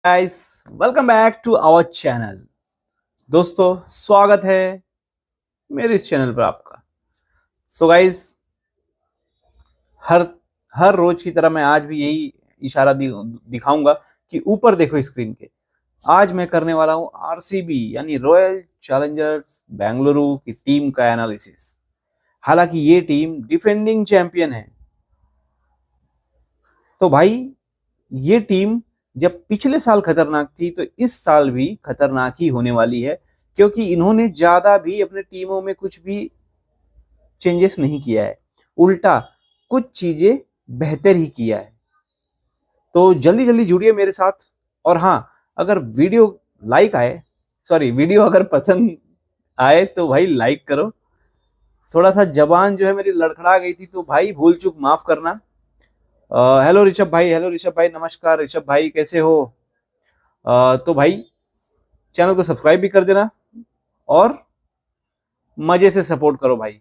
Guys, welcome back to our channel. दोस्तों, स्वागत है मेरे इस चैनल पर आपका। सो गाइस, हर हर रोज की तरह मैं आज भी यही इशारा दिखाऊंगा कि ऊपर देखो स्क्रीन के। आज मैं करने वाला हूं आरसीबी यानी रॉयल चैलेंजर्स बेंगलुरु की टीम का एनालिसिस। हालांकि ये टीम डिफेंडिंग चैंपियन है, तो भाई ये टीम जब पिछले साल खतरनाक थी तो इस साल भी खतरनाक ही होने वाली है, क्योंकि इन्होंने ज्यादा भी अपने टीमों में कुछ भी चेंजेस नहीं किया है, उल्टा कुछ चीजें बेहतर ही किया है। तो जल्दी जल्दी जुड़िए मेरे साथ। और हाँ, अगर वीडियो अगर पसंद आए तो भाई लाइक करो। थोड़ा सा जबान जो है मेरी लड़खड़ा गई थी, तो भाई भूल चूक माफ करना। हेलो ऋषभ भाई, नमस्कार ऋषभ भाई, कैसे हो? तो भाई चैनल को सब्सक्राइब भी कर देना और मजे से सपोर्ट करो भाई।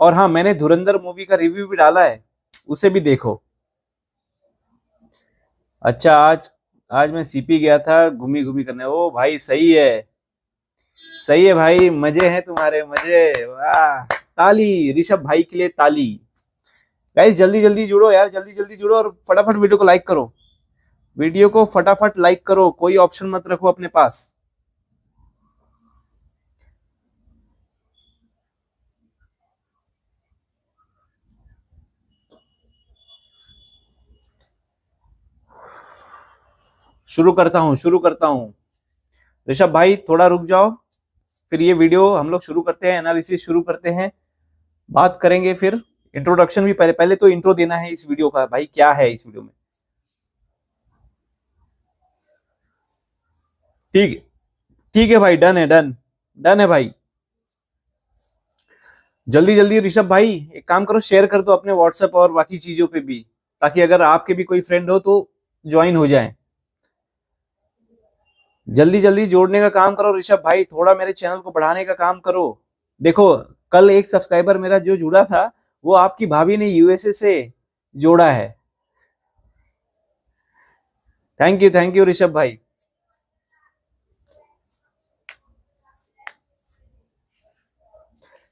और हाँ, मैंने धुरंधर मूवी का रिव्यू भी डाला है, उसे भी देखो। अच्छा, आज आज मैं सीपी गया था घूमी घूमी करने। ओ भाई, सही है भाई, मजे हैं तुम्हारे, मजे। वाह, ताली ऋषभ भाई के लिए, ताली। गाइस, जल्दी जल्दी जुड़ो यार, जल्दी जल्दी जुड़ो और फटाफट वीडियो को लाइक करो। वीडियो को फटाफट लाइक करो, कोई ऑप्शन मत रखो अपने पास। शुरू करता हूं। ऋषभ भाई थोड़ा रुक जाओ, फिर ये वीडियो हम लोग शुरू करते हैं, एनालिसिस शुरू करते हैं, बात करेंगे। फिर इंट्रोडक्शन भी पहले पहले तो इंट्रो देना है इस वीडियो का, भाई क्या है इस वीडियो में। ठीक ठीक है भाई, डन है, डन डन है भाई। जल्दी जल्दी ऋषभ भाई एक काम करो, शेयर कर दो अपने व्हाट्सएप और बाकी चीजों पे भी, ताकि अगर आपके भी कोई फ्रेंड हो तो ज्वाइन हो जाए। जल्दी जल्दी जोड़ने का काम करो ऋषभ भाई, थोड़ा मेरे चैनल को बढ़ाने का काम करो। देखो, कल एक सब्सक्राइबर मेरा जो जुड़ा था, वो आपकी भाभी ने यूएसए से जोड़ा है। थैंक यू ऋषभ भाई।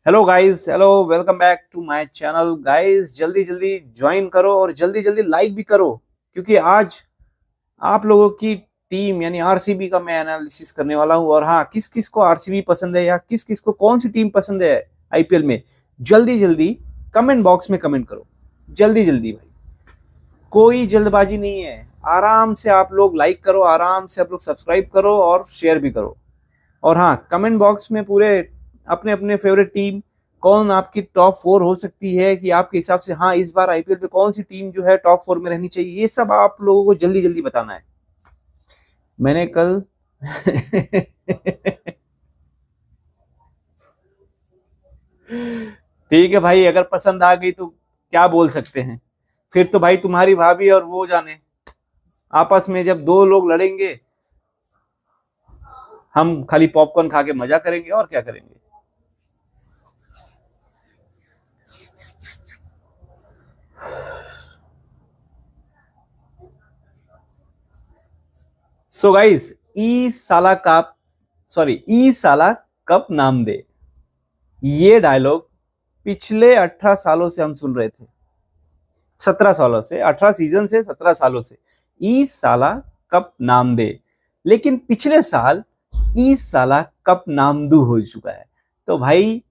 Hello guys, hello, welcome back to my channel. Guys, जल्दी जल्दी ज्वाइन करो और जल्दी जल्दी लाइक भी करो, क्योंकि आज आप लोगों की टीम यानी आरसीबी का मैं एनालिसिस करने वाला हूं। और हाँ, किस किस को आरसीबी पसंद है या किस किस को कौन सी टीम पसंद है आईपीएल में, जल्दी जल्दी कमेंट बॉक्स में कमेंट करो। जल्दी जल्दी भाई, कोई जल्दबाजी नहीं है। आराम से आप लोग लाइक करो, आराम से आप लोग सब्सक्राइब करो और शेयर भी करो। और हाँ, कमेंट बॉक्स में पूरे अपने अपने फेवरेट टीम, कौन आपकी टॉप 4 हो सकती है कि आपके हिसाब से, हाँ इस बार आईपीएल पे कौन सी टीम जो है टॉप 4 में रहनी चाहिए, ये सब आप लोगों को जल्दी जल्दी बताना है। मैंने कल ठीक है भाई, अगर पसंद आ गई तो क्या बोल सकते हैं। फिर तो भाई तुम्हारी भाभी और वो जाने, आपस में जब दो लोग लड़ेंगे, हम खाली पॉपकॉर्न खा के मजा करेंगे और क्या करेंगे। सो गाइस, ई साला कप नाम दे, ये डायलॉग पिछले 18 सालों से हम सुन रहे थे। 17 सालों से, 18 सीजन से, 17 सालों से ई साला कप नाम दे। लेकिन पिछले साल ई साला कप नामदू हो चुका है। तो भाई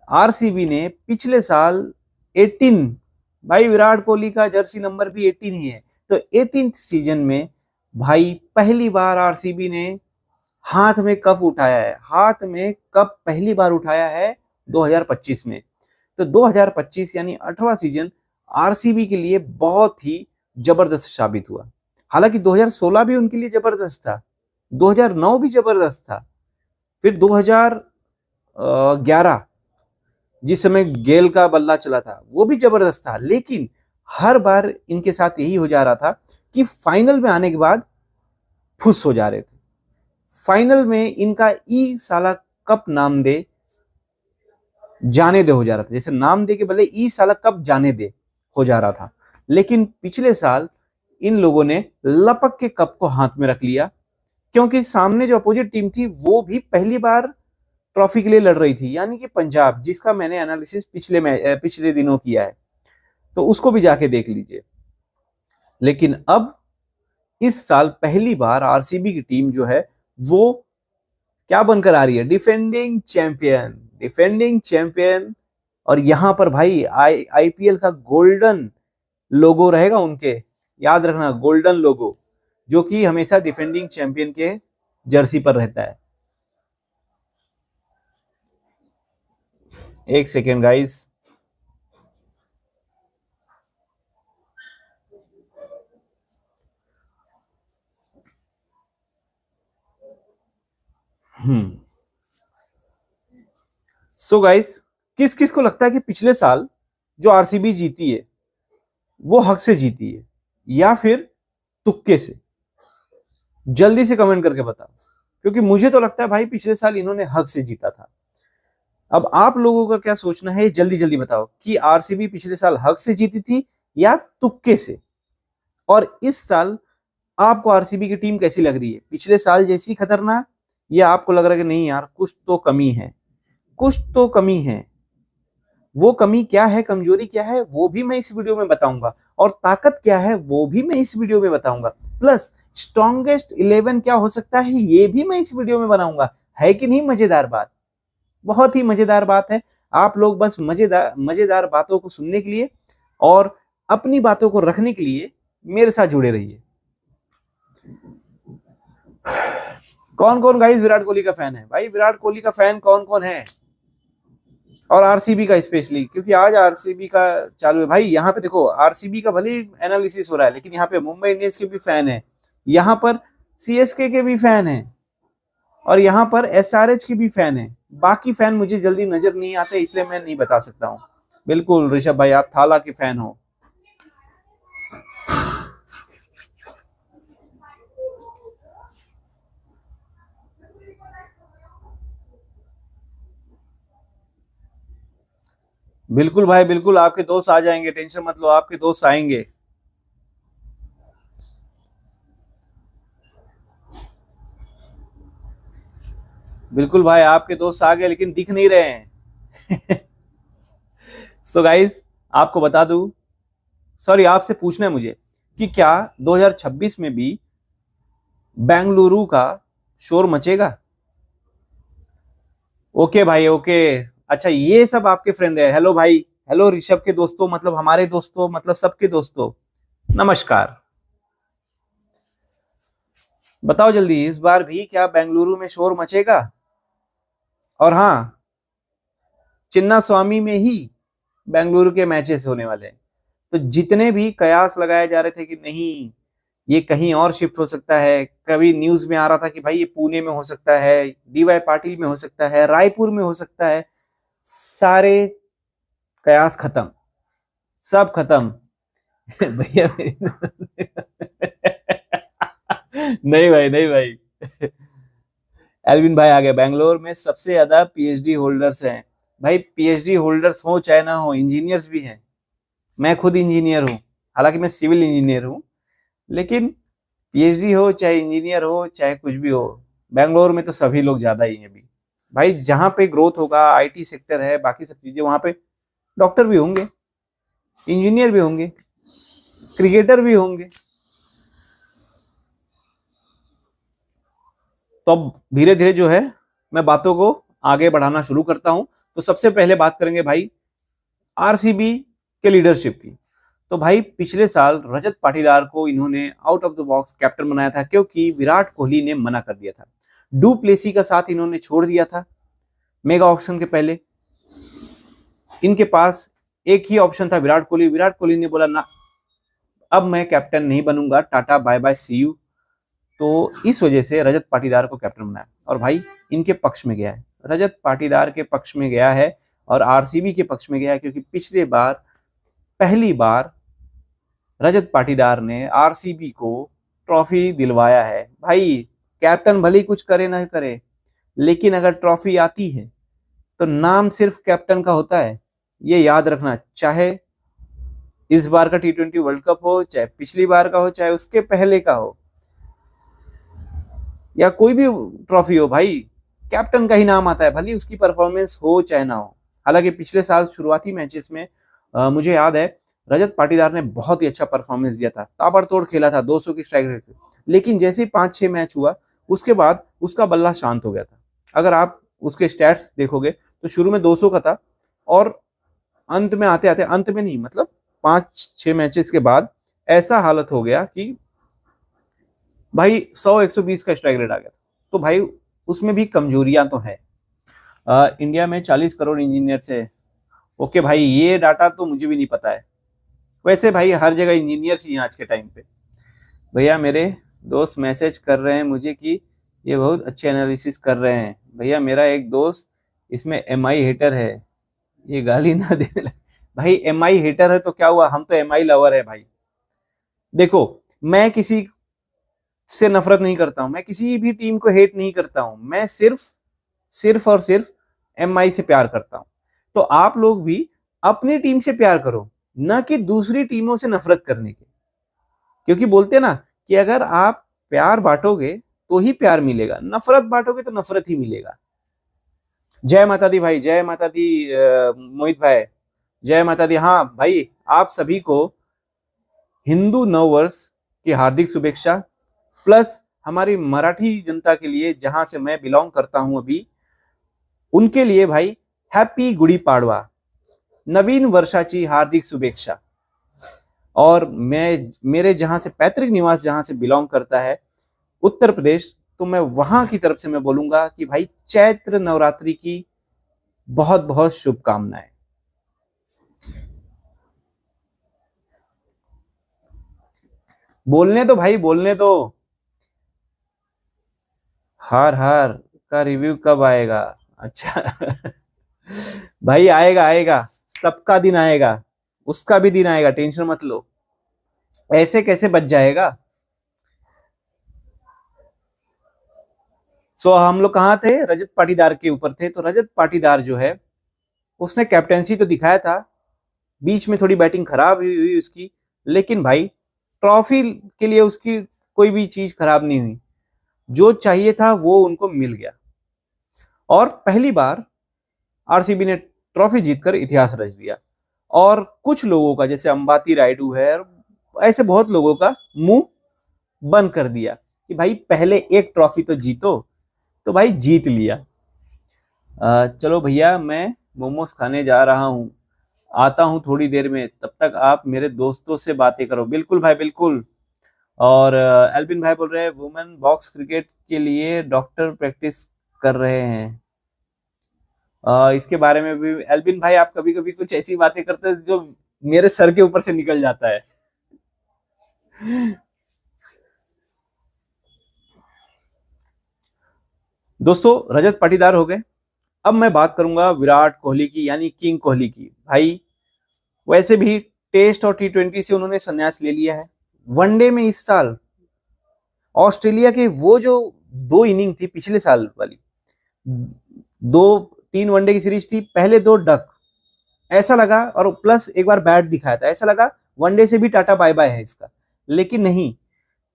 आरसीबी ने पिछले साल 18, भाई विराट कोहली का जर्सी नंबर भी 18 ही है, तो 18 सीजन में भाई पहली बार आरसीबी ने हाथ में कप उठाया है। हाथ में कप पहली बार उठाया है 2025 में। तो 2025 यानी 18वां सीजन आरसीबी के लिए बहुत ही जबरदस्त साबित हुआ। हालांकि 2016 भी उनके लिए जबरदस्त था, 2009 भी जबरदस्त था, फिर 2011 जिस समय गेल का बल्ला चला था वो भी जबरदस्त था। लेकिन हर बार इनके साथ यही हो जा रहा था कि फाइनल में आने के बाद फुस हो जा रहे थे। फाइनल में इनका ई साला कप नाम दे जाने दे हो जा रहा था, जैसे नाम दे के भले ई साला कप जाने दे हो जा रहा था। लेकिन पिछले साल इन लोगों ने लपक के कप को हाथ में रख लिया क्योंकि सामने जो अपोजिट टीम थी वो भी पहली बार ट्रॉफी के लिए लड़ रही थी, यानी कि पंजाब, जिसका मैंने एनालिसिस पिछले दिनों किया है, तो उसको भी जाके देख लीजिए। लेकिन अब इस साल पहली बार आरसीबी की टीम जो है वो क्या बनकर आ रही है, डिफेंडिंग चैंपियन, डिफेंडिंग चैंपियन। और यहां पर भाई आईपीएल का गोल्डन लोगो रहेगा उनके, याद रखना, गोल्डन लोगो, जो कि हमेशा डिफेंडिंग चैंपियन के जर्सी पर रहता है। एक सेकेंड गाइस, सो गाइस, किस किस को लगता है कि पिछले साल जो आरसीबी जीती है वो हक से जीती है या फिर तुक्के से? जल्दी से कमेंट करके बताओ, क्योंकि मुझे तो लगता है भाई पिछले साल इन्होंने हक से जीता था। अब आप लोगों का क्या सोचना है, जल्दी जल्दी बताओ कि आरसीबी पिछले साल हक से जीती थी या तुक्के से। और इस साल आपको आरसीबी की टीम कैसी लग रही है, पिछले साल जैसी खतरनाक, या आपको लग रहा है कि नहीं यार कुछ तो कमी है, कुछ तो कमी है। वो कमी क्या है, कमजोरी क्या है, वो भी मैं इस वीडियो में बताऊंगा, और ताकत क्या है वो भी मैं इस वीडियो में बताऊंगा, प्लस स्ट्रॉन्गेस्ट 11 क्या हो सकता है ये भी मैं इस वीडियो में बनाऊंगा। है कि नहीं मजेदार बात? बहुत ही मजेदार बात है। आप लोग बस मजेदार मजेदार बातों को सुनने के लिए और अपनी बातों को रखने के लिए मेरे साथ जुड़े रहिए। कौन कौन गाइस विराट कोहली का फैन है? भाई विराट कोहली का फैन कौन कौन है, और आरसीबी का स्पेशली, क्योंकि आज आरसीबी का चालू है भाई। यहाँ पे देखो आरसीबी का भले एनालिसिस हो रहा है, लेकिन यहाँ पे मुंबई इंडियंस के भी फैन है, यहाँ पर सीएसके के भी फैन है, और यहाँ पर एसआरएच के भी फैन है। बाकी फैन मुझे जल्दी नजर नहीं आते, इसलिए मैं नहीं बता सकता हूँ। बिल्कुल ऋषभ भाई, आप थाला के फैन हो। बिल्कुल भाई बिल्कुल, आपके दोस्त आ जाएंगे, टेंशन मत लो, आपके दोस्त आएंगे। बिल्कुल भाई, आपके दोस्त आ गए लेकिन दिख नहीं रहे हैं। सो गाइस, आपको बता दूं, सॉरी आपसे पूछना है मुझे कि क्या 2026 में भी बेंगलुरु का शोर मचेगा? ओके भाई ओके। अच्छा ये सब आपके फ्रेंड है, हेलो भाई, हेलो ऋषभ के दोस्तों, मतलब हमारे दोस्तों, मतलब सबके दोस्तों, नमस्कार। बताओ जल्दी, इस बार भी क्या बेंगलुरु में शोर मचेगा? और हाँ, चिन्ना स्वामी में ही बेंगलुरु के मैचेस होने वाले हैं। तो जितने भी कयास लगाए जा रहे थे कि नहीं ये कहीं और शिफ्ट हो सकता है, कभी न्यूज में आ रहा था कि भाई ये पुणे में हो सकता है, डीवाई पाटिल में हो सकता है, रायपुर में हो सकता है, सारे कयास खत्म, सब खत्म। भैया नहीं भाई, नहीं भाई। एल्विन भाई आ गए। बैंगलोर में सबसे ज्यादा पीएचडी होल्डर्स हैं भाई, पीएचडी होल्डर्स हो चाहे ना हो, इंजीनियर्स भी हैं। मैं खुद इंजीनियर हूँ, हालांकि मैं सिविल इंजीनियर हूँ, लेकिन पीएचडी हो चाहे इंजीनियर हो चाहे कुछ भी हो, बैंगलोर में तो सभी लोग ज्यादा ही हैं अभी। भाई जहाँ पे ग्रोथ होगा, आईटी सेक्टर है, बाकी सब चीजें, वहां पे डॉक्टर भी होंगे, इंजीनियर भी होंगे, क्रिकेटर भी होंगे। तो अब धीरे धीरे जो है मैं बातों को आगे बढ़ाना शुरू करता हूं। तो सबसे पहले बात करेंगे भाई आरसीबी के लीडरशिप की। तो भाई पिछले साल रजत पाटीदार को इन्होंने out of the box captain बनाया था, क्योंकि विराट कोहली ने मना कर दिया था। डू प्लेसी का साथ इन्होंने छोड़ दिया था मेगा ऑक्शन के पहले। इनके पास एक ही ऑप्शन था, विराट कोहली। विराट कोहली ने बोला ना, अब मैं कैप्टन नहीं बनूंगा, tata bye bye see you. तो इस वजह से रजत पाटीदार को कैप्टन बनाया, और भाई इनके पक्ष में गया है, रजत पाटीदार के पक्ष में गया है और आरसीबी के पक्ष में गया है, क्योंकि पिछले बार पहली बार रजत पाटीदार ने आरसीबी को ट्रॉफी दिलवाया है। भाई कैप्टन भले ही कुछ करे ना करे, लेकिन अगर ट्रॉफी आती है तो नाम सिर्फ कैप्टन का होता है, ये याद रखना। चाहे इस बार का T20 वर्ल्ड कप हो, चाहे पिछली बार का हो, चाहे उसके पहले का हो, या कोई भी ट्रॉफी हो भाई, कैप्टन का ही नाम आता है, भले उसकी परफॉर्मेंस हो चाहे ना हो। हालांकि पिछले साल शुरुआती मैचेस में मुझे याद है रजत पाटीदार ने बहुत ही अच्छा परफॉर्मेंस दिया था, ताबड़तोड़ खेला था 200 की स्ट्राइक रेट से। लेकिन जैसे ही 5-6 मैच हुआ उसके बाद उसका बल्ला शांत हो गया था। अगर आप उसके स्टैट्स देखोगे तो शुरू में 200 का था और अंत में आते आते, अंत में नहीं मतलब 5-6 मैचेस के बाद ऐसा हालत हो गया कि भाई 100-120 का स्ट्राइक रेट आ गया। तो भाई उसमें भी कमजोरियां तो है। इंडिया में 40 करोड़ इंजीनियर्स है। ओके भाई, ये डाटा तो मुझे भी नहीं पता है। वैसे भाई हर जगह इंजीनियर्स ही हैं आज के टाइम पे। भैया मेरे दोस्त मैसेज कर रहे हैं मुझे कि ये बहुत अच्छे एनालिसिस कर रहे हैं। भैया मेरा एक दोस्त इसमें एमआई हेटर है, ये गाली ना दे। भाई एमआई हेटर है तो क्या हुआ, हम तो एमआई लवर है भाई। देखो, मैं किसी से नफरत नहीं करता हूं, मैं किसी भी टीम को हेट नहीं करता हूं, मैं सिर्फ सिर्फ और सिर्फ एमआई से प्यार करता हूं। तो आप लोग भी अपनी टीम से प्यार करो, न कि दूसरी टीमों से नफरत करने के। क्योंकि बोलते ना कि अगर आप प्यार बांटोगे तो ही प्यार मिलेगा, नफरत बांटोगे तो नफरत ही मिलेगा। जय माता दी भाई, जय माता दी मोहित भाई, जय माता दी। हाँ भाई, आप सभी को हिंदू नववर्ष की हार्दिक शुभेच्छा। प्लस हमारी मराठी जनता के लिए, जहां से मैं बिलोंग करता हूं अभी, उनके लिए भाई हैप्पी गुड़ी पाड़वा, नवीन वर्षाची हार्दिक शुभेच्छा। और मैं, मेरे जहां से पैतृक निवास जहां से बिलोंग करता है उत्तर प्रदेश, तो मैं वहां की तरफ से मैं बोलूंगा कि भाई चैत्र नवरात्रि की बहुत बहुत शुभकामनाएं। बोलने दो भाई, बोलने दो। हार हार का रिव्यू कब आएगा? अच्छा। भाई आएगा आएगा, सबका दिन आएगा, उसका भी दिन आएगा, टेंशन मत लो। ऐसे कैसे बच जाएगा? सो हम लोग कहाँ थे? रजत पाटीदार के ऊपर थे। तो रजत पाटीदार जो है उसने कैप्टेंसी तो दिखाया था, बीच में थोड़ी बैटिंग खराब हुई उसकी, लेकिन भाई ट्रॉफी के लिए उसकी कोई भी चीज खराब नहीं हुई। जो चाहिए था वो उनको मिल गया और पहली बार आरसीबी ने ट्रॉफी जीतकर इतिहास रच दिया। और कुछ लोगों का, जैसे अंबाती रायडू है, ऐसे बहुत लोगों का मुंह बंद कर दिया कि भाई पहले एक ट्रॉफी तो जीतो। तो भाई जीत लिया। चलो भैया, मैं मोमोज खाने जा रहा हूँ, आता हूँ थोड़ी देर में। तब तक आप मेरे दोस्तों से बातें करो। बिल्कुल भाई, बिल्कुल। और एल्विन भाई बोल रहे हैं वुमेन बॉक्स क्रिकेट के लिए डॉक्टर प्रैक्टिस कर रहे हैं। इसके बारे में भी एल्विन भाई, आप कभी कभी कुछ ऐसी बातें करते हैं जो मेरे सर के ऊपर से निकल जाता है। दोस्तों, रजत पाटीदार हो गए। अब मैं बात करूंगा विराट कोहली की, यानी किंग कोहली की। भाई वैसे भी टेस्ट और टी20 से उन्होंने संन्यास ले लिया है। वनडे में इस साल ऑस्ट्रेलिया के वो जो 2 इनिंग थी पिछले साल वाली, 2-3 वनडे की सीरीज थी, पहले 2 डक, ऐसा लगा, और प्लस एक बार बैट दिखाया था, ऐसा लगा वनडे से भी टाटा बाय बाय है इसका। लेकिन नहीं,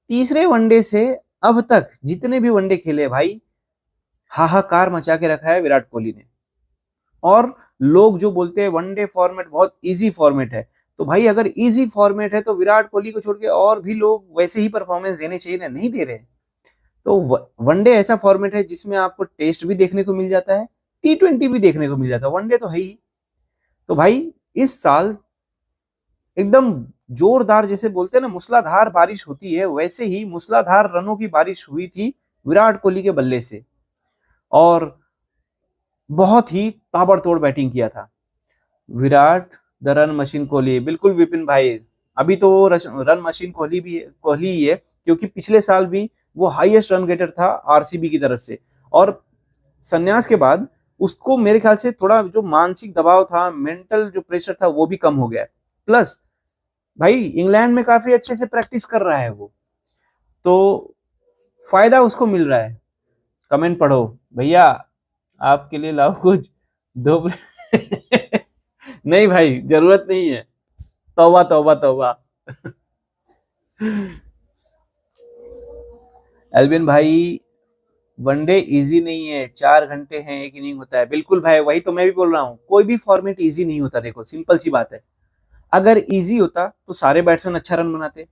तीसरे वनडे से अब तक जितने भी वनडे खेले भाई, हाहाकार मचा के रखा है विराट कोहली ने। और लोग जो बोलते हैं वनडे फॉर्मेट बहुत इजी फॉर्मेट है, तो भाई अगर इजी फॉर्मेट है तो विराट कोहली को छोड़ के और भी लोग वैसे ही परफॉर्मेंस देने चाहिए ना, नहीं दे रहे। तो वनडे ऐसा फॉर्मेट है जिसमें आपको टेस्ट भी देखने को मिल जाता है, टी20 भी देखने को मिल जाता है, वनडे तो है ही। तो भाई इस साल एकदम जोरदार, जैसे बोलते हैं ना मूसलाधार बारिश होती है, वैसे ही मूसलाधार रनों की बारिश हुई थी विराट कोहली के बल्ले से। और बहुत ही ताबड़तोड़ बैटिंग किया था Virat the run machine Kohli. बिल्कुल विपिन भाई, अभी तो रन मशीन कोहली भी कोहली ही है, क्योंकि पिछले साल भी वो हाईएस्ट रन गेटर था आरसीबी की तरफ से। और संन्यास के बाद उसको मेरे ख्याल से थोड़ा जो मानसिक दबाव था, मेंटल जो प्रेशर था, वो भी कम हो गया। प्लस भाई इंग्लैंड में काफी अच्छे से प्रैक्टिस कर रहा है वो, तो फायदा उसको मिल रहा है। कमेंट पढ़ो भैया, आपके लिए लाओ कुछ दो। नहीं भाई, जरूरत नहीं है। तौबा तौबा तौबा। एल्विन भाई वनडे इजी नहीं है, 4 घंटे हैं एक इनिंग होता है। बिल्कुल भाई, वही तो मैं भी बोल रहा हूँ, कोई भी फॉर्मेट इजी नहीं होता। देखो सिंपल सी बात है, अगर इजी होता तो सारे बैट्समैन अच्छा रन बनाते,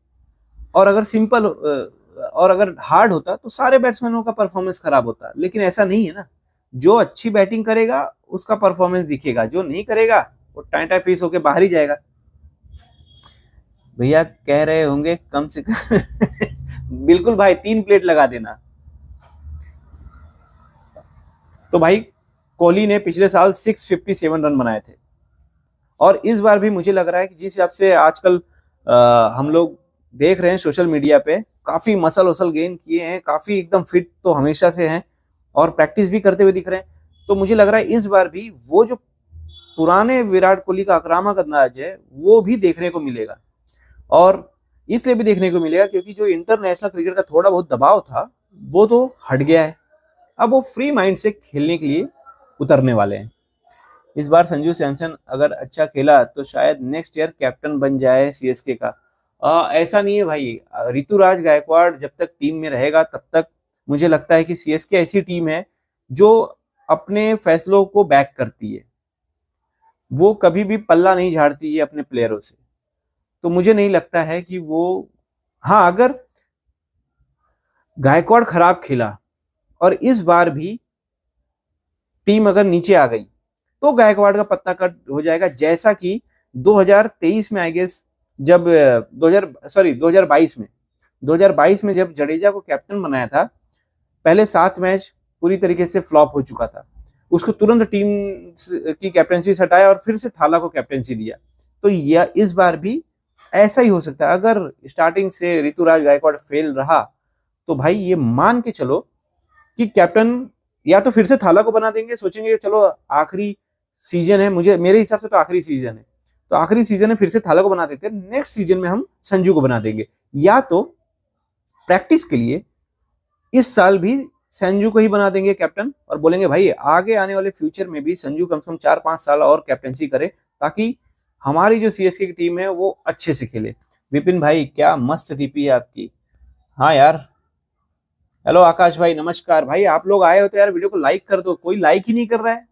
और अगर सिंपल और अगर हार्ड होता तो सारे बैट्समैनों का परफॉर्मेंस खराब होता। लेकिन ऐसा नहीं है ना, जो अच्छी बैटिंग करेगा उसका परफॉर्मेंस दिखेगा, जो नहीं करेगा वो टाइम फीस होके बाहर ही जाएगा। भैया कह रहे होंगे कम से कम बिल्कुल भाई, 3 प्लेट लगा देना। तो भाई कोहली ने पिछले साल 657 रन बनाए थे, और इस बार भी मुझे लग रहा है कि जिस हिसाब से आजकल हम लोग देख रहे हैं सोशल मीडिया पे, काफी मसल वसल गेन किए हैं, काफी एकदम फिट तो हमेशा से हैं, और प्रैक्टिस भी करते हुए दिख रहे हैं। तो मुझे लग रहा है इस बार भी वो जो पुराने विराट कोहली का आक्रामक अंदाज है वो भी देखने को मिलेगा। और इसलिए भी देखने को मिलेगा क्योंकि जो इंटरनेशनल क्रिकेट का थोड़ा बहुत दबाव था वो तो हट गया है। अब वो फ्री माइंड से खेलने के लिए उतरने वाले हैं। इस बार संजू सैमसन अगर अच्छा खेला तो शायद नेक्स्ट ईयर कैप्टन बन जाए सीएसके का। ऐसा नहीं है भाई, ऋतुराज गायकवाड़ जब तक टीम में रहेगा तब तक मुझे लगता है कि सीएसके ऐसी टीम है जो अपने फैसलों को बैक करती है, वो कभी भी पल्ला नहीं झाड़ती है अपने प्लेयरों से। तो मुझे नहीं लगता है कि वो, हाँ अगर गायकवाड़ खराब खेला और इस बार भी टीम अगर नीचे आ गई तो गायकवाड़ का पत्ता कट हो जाएगा, जैसा कि 2023 में आई गेस, जब 2022 में जब जडेजा को कैप्टन बनाया था, पहले 7 मैच पूरी तरीके से फ्लॉप हो चुका था, उसको तुरंत टीम की कैप्टनसी से हटाया और फिर से थाला को कैप्टनसी दिया। तो यह इस बार भी ऐसा ही हो सकता है। अगर स्टार्टिंग से ऋतुराज गायकवाड़ फेल रहा तो भाई ये मान के चलो कि कैप्टन या तो फिर से थाला को बना देंगे, सोचेंगे चलो आखिरी सीजन है, मेरे हिसाब से तो आखिरी सीजन है, तो आखिरी सीजन है फिर से थाला को बना देते हैं, नेक्स्ट सीजन में हम संजू को बना देंगे। या तो प्रैक्टिस के लिए इस साल भी संजू को ही बना देंगे कैप्टन, और बोलेंगे भाई आगे आने वाले फ्यूचर में भी संजू कम से कम 4-5 साल और कैप्टनसी करे, ताकि हमारी जो सीएसके की टीम है वो अच्छे से खेले। विपिन भाई क्या मस्त डीपी है आपकी। हाँ यार, हेलो आकाश भाई, नमस्कार भाई। आप लोग आए हो तो यार वीडियो को लाइक कर दो, कोई लाइक ही नहीं कर रहा है।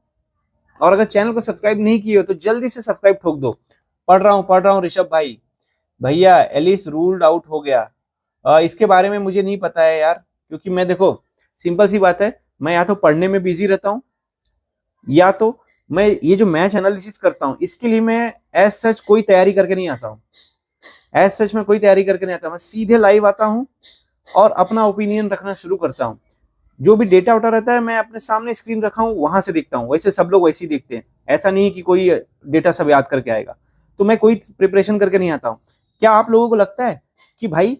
और अगर चैनल को सब्सक्राइब नहीं किए हो तो जल्दी से सब्सक्राइब ठोक दो। पढ़ रहा हूँ ऋषभ भाई। भैया एलिस रूल्ड आउट हो गया, इसके बारे में मुझे नहीं पता है यार, क्योंकि मैं देखो सिंपल सी बात है, मैं या तो पढ़ने में बिजी रहता हूँ, या तो मैं ये जो मैच एनालिसिस करता हूँ इसके लिए मैं एज सच कोई तैयारी करके नहीं आता हूँ। एज सच मैं कोई तैयारी करके नहीं आता, मैं सीधे लाइव आता हूँ और अपना ओपिनियन रखना शुरू करता हूँ। जो भी डेटा उठा रहता है मैं अपने सामने स्क्रीन रखा हूँ वहां से देखता हूँ, वैसे सब लोग वैसे ही देखते हैं। ऐसा नहीं है कि कोई डेटा सब याद करके आएगा, तो मैं कोई प्रिपरेशन करके नहीं आता हूँ। क्या आप लोगों को लगता है कि भाई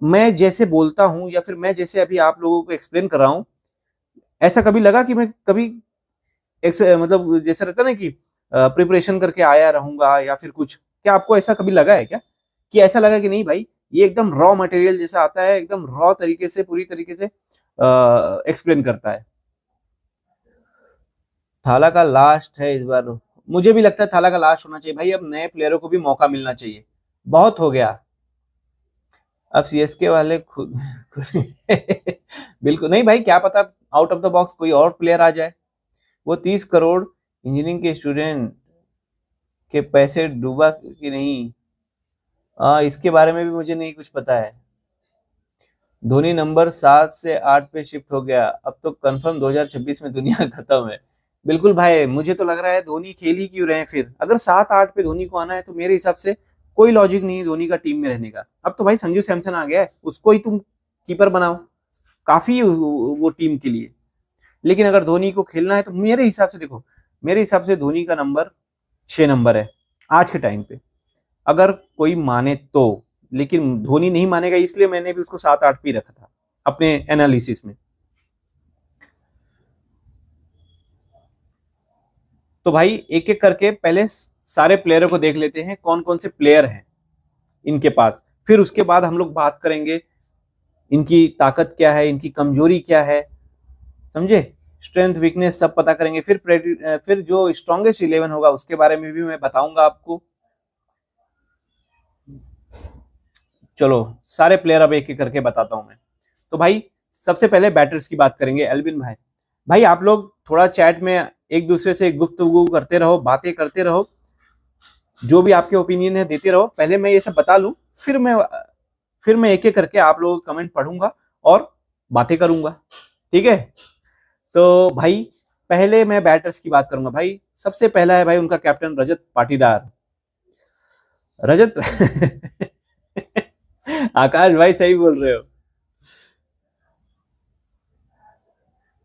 मैं जैसे बोलता हूँ या फिर मैं जैसे अभी आप लोगों को एक्सप्लेन कर रहा हूँ, ऐसा कभी लगा कि मैं कभी मतलब जैसा रहता ना कि प्रिपरेशन करके आया रहूंगा या फिर कुछ, क्या आपको ऐसा कभी लगा है क्या, कि ऐसा लगा कि नहीं भाई ये एकदम रॉ मटेरियल जैसा आता है, एकदम रॉ तरीके से पूरी तरीके से एक्सप्लेन करता है। थाला का लास्ट है इस बार, मुझे भी लगता है थाला का लास्ट होना चाहिए भाई। अब नए प्लेयरों को भी मौका मिलना चाहिए, बहुत हो गया। अब सीएसके वाले खुद बिल्कुल नहीं भाई, क्या पता आउट ऑफ द बॉक्स कोई और प्लेयर आ जाए। वो 30 करोड़ इंजीनियरिंग के स्टूडेंट के पैसे डूबा कि नहीं, इसके बारे में भी मुझे नहीं कुछ पता है। धोनी नंबर 7 से 8 पे शिफ्ट हो गया, अब तो कंफर्म 2026 में दुनिया खत्म है। बिल्कुल भाई, मुझे तो लग रहा है धोनी खेल ही क्यों रहे हैं फिर, अगर 7-8 पे धोनी को आना है तो मेरे हिसाब से कोई लॉजिक नहीं है धोनी का टीम में रहने का। अब तो भाई संजू सैमसन आ गया है, उसको ही तुम कीपर बनाओ, काफी है वो टीम के लिए। लेकिन अगर धोनी को खेलना है तो मेरे हिसाब से देखो, मेरे हिसाब से धोनी का नंबर 6 नंबर है आज के टाइम पे, अगर कोई माने तो। लेकिन धोनी नहीं मानेगा, इसलिए मैंने भी उसको 7-8 पे रखा था अपने एनालिसिस में। तो भाई एक एक करके पहले सारे प्लेयरों को देख लेते हैं, कौन कौन से प्लेयर हैं इनके पास, फिर उसके बाद हम लोग बात करेंगे इनकी ताकत क्या है, इनकी कमजोरी क्या है, समझे, स्ट्रेंथ वीकनेस सब पता करेंगे। फिर जो स्ट्रॉन्गेस्ट 11 होगा उसके बारे में भी मैं बताऊंगा आपको। चलो सारे प्लेयर अब एक एक करके बताता हूं मैं। तो भाई सबसे पहले बैटर्स की बात करेंगे। एल्विन भाई, भाई आप लोग थोड़ा चैट में एक दूसरे से गुफ्तगू करते रहो, बातें करते रहो, जो भी आपके ओपिनियन है देते रहो। पहले मैं ये सब बता लूं, फिर मैं एक एक करके आप लोगों के कमेंट पढ़ूंगा और बातें करूंगा, ठीक है। तो भाई पहले मैं बैटर्स की बात करूंगा। भाई सबसे पहला है भाई उनका कैप्टन रजत पाटीदार। रजत आकाश भाई सही बोल रहे हो,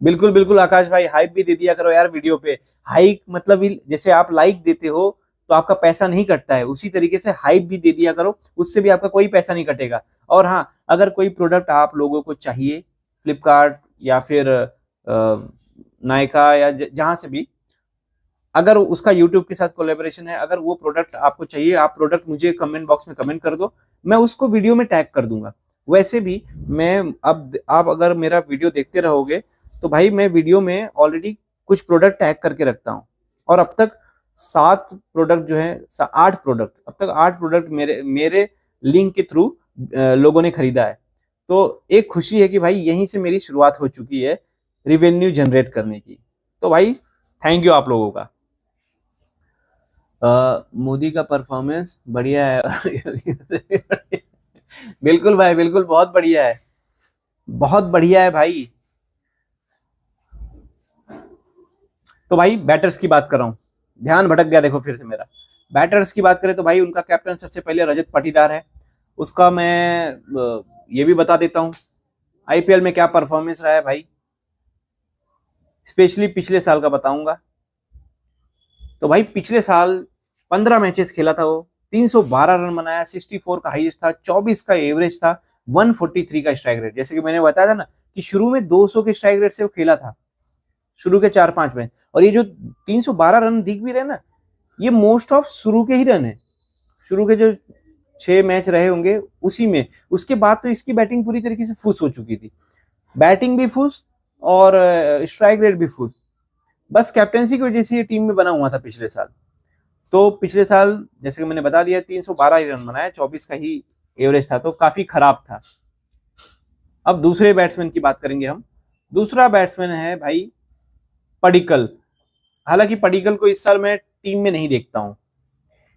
बिल्कुल बिल्कुल आकाश भाई, हाइप भी दे दिया करो यार वीडियो पे। हाइप मतलब जैसे आप लाइक देते हो तो आपका पैसा नहीं कटता है, उसी तरीके से हाइप भी दे दिया करो, उससे भी आपका कोई पैसा नहीं कटेगा। और हाँ, अगर कोई प्रोडक्ट आप लोगों को चाहिए फ्लिपकार्ट या फिर नायका या जहां से भी, अगर उसका यूट्यूब के साथ कोलेबोरेशन है, अगर वो प्रोडक्ट आपको चाहिए, आप प्रोडक्ट मुझे कमेंट बॉक्स में कमेंट कर दो, मैं उसको वीडियो में टैग कर दूंगा। वैसे भी मैं अब आप अगर मेरा वीडियो देखते रहोगे तो भाई मैं वीडियो में ऑलरेडी कुछ प्रोडक्ट टैग करके रखता हूँ, और अब तक 7 प्रोडक्ट जो है 8 प्रोडक्ट, अब तक 8 प्रोडक्ट मेरे मेरे लिंक के थ्रू लोगों ने खरीदा है। तो एक खुशी है कि भाई यहीं से मेरी शुरुआत हो चुकी है रिवेन्यू जनरेट करने की। तो भाई थैंक यू आप लोगों का। मोदी का परफॉर्मेंस बढ़िया है बिल्कुल भाई बिल्कुल, बहुत बढ़िया है, बहुत बढ़िया है भाई। तो भाई बैटर्स की बात कर रहा हूँ, ध्यान भटक गया देखो फिर से मेरा। बैटर्स की बात करें तो भाई उनका कैप्टन सबसे पहले रजत पाटीदार है। उसका मैं ये भी बता देता हूँ आईपीएल में क्या परफॉर्मेंस रहा है भाई, स्पेशली पिछले साल का बताऊंगा। तो भाई पिछले साल 15 मैचेस खेला था वो, 312 रन बनाया, 64 का हाईएस्ट था, 24 का एवरेज था, 143 का स्ट्राइक रेट। जैसे कि मैंने बताया था ना कि शुरू में 200 के स्ट्राइक रेट से वो खेला था शुरू के 4-5 मैच, और ये जो 312 रन दिख भी रहे ना, ये मोस्ट ऑफ शुरू के ही रन है, शुरू के जो 6 मैच रहे होंगे उसी में। उसके बाद तो इसकी बैटिंग पूरी तरीके से फुस हो चुकी थी, बैटिंग भी फुस और स्ट्राइक रेट भी फुस। बस कैप्टेंसी की वजह से ये टीम में बना हुआ था पिछले साल। तो पिछले साल जैसे कि मैंने बता दिया 312 ही रन बनाया, 24 का ही एवरेज था, तो काफी खराब था। अब दूसरे बैट्समैन की बात करेंगे हम। दूसरा बैट्समैन है भाई पडिक्कल। हालांकि पडिक्कल को इस साल मैं टीम में नहीं देखता हूं,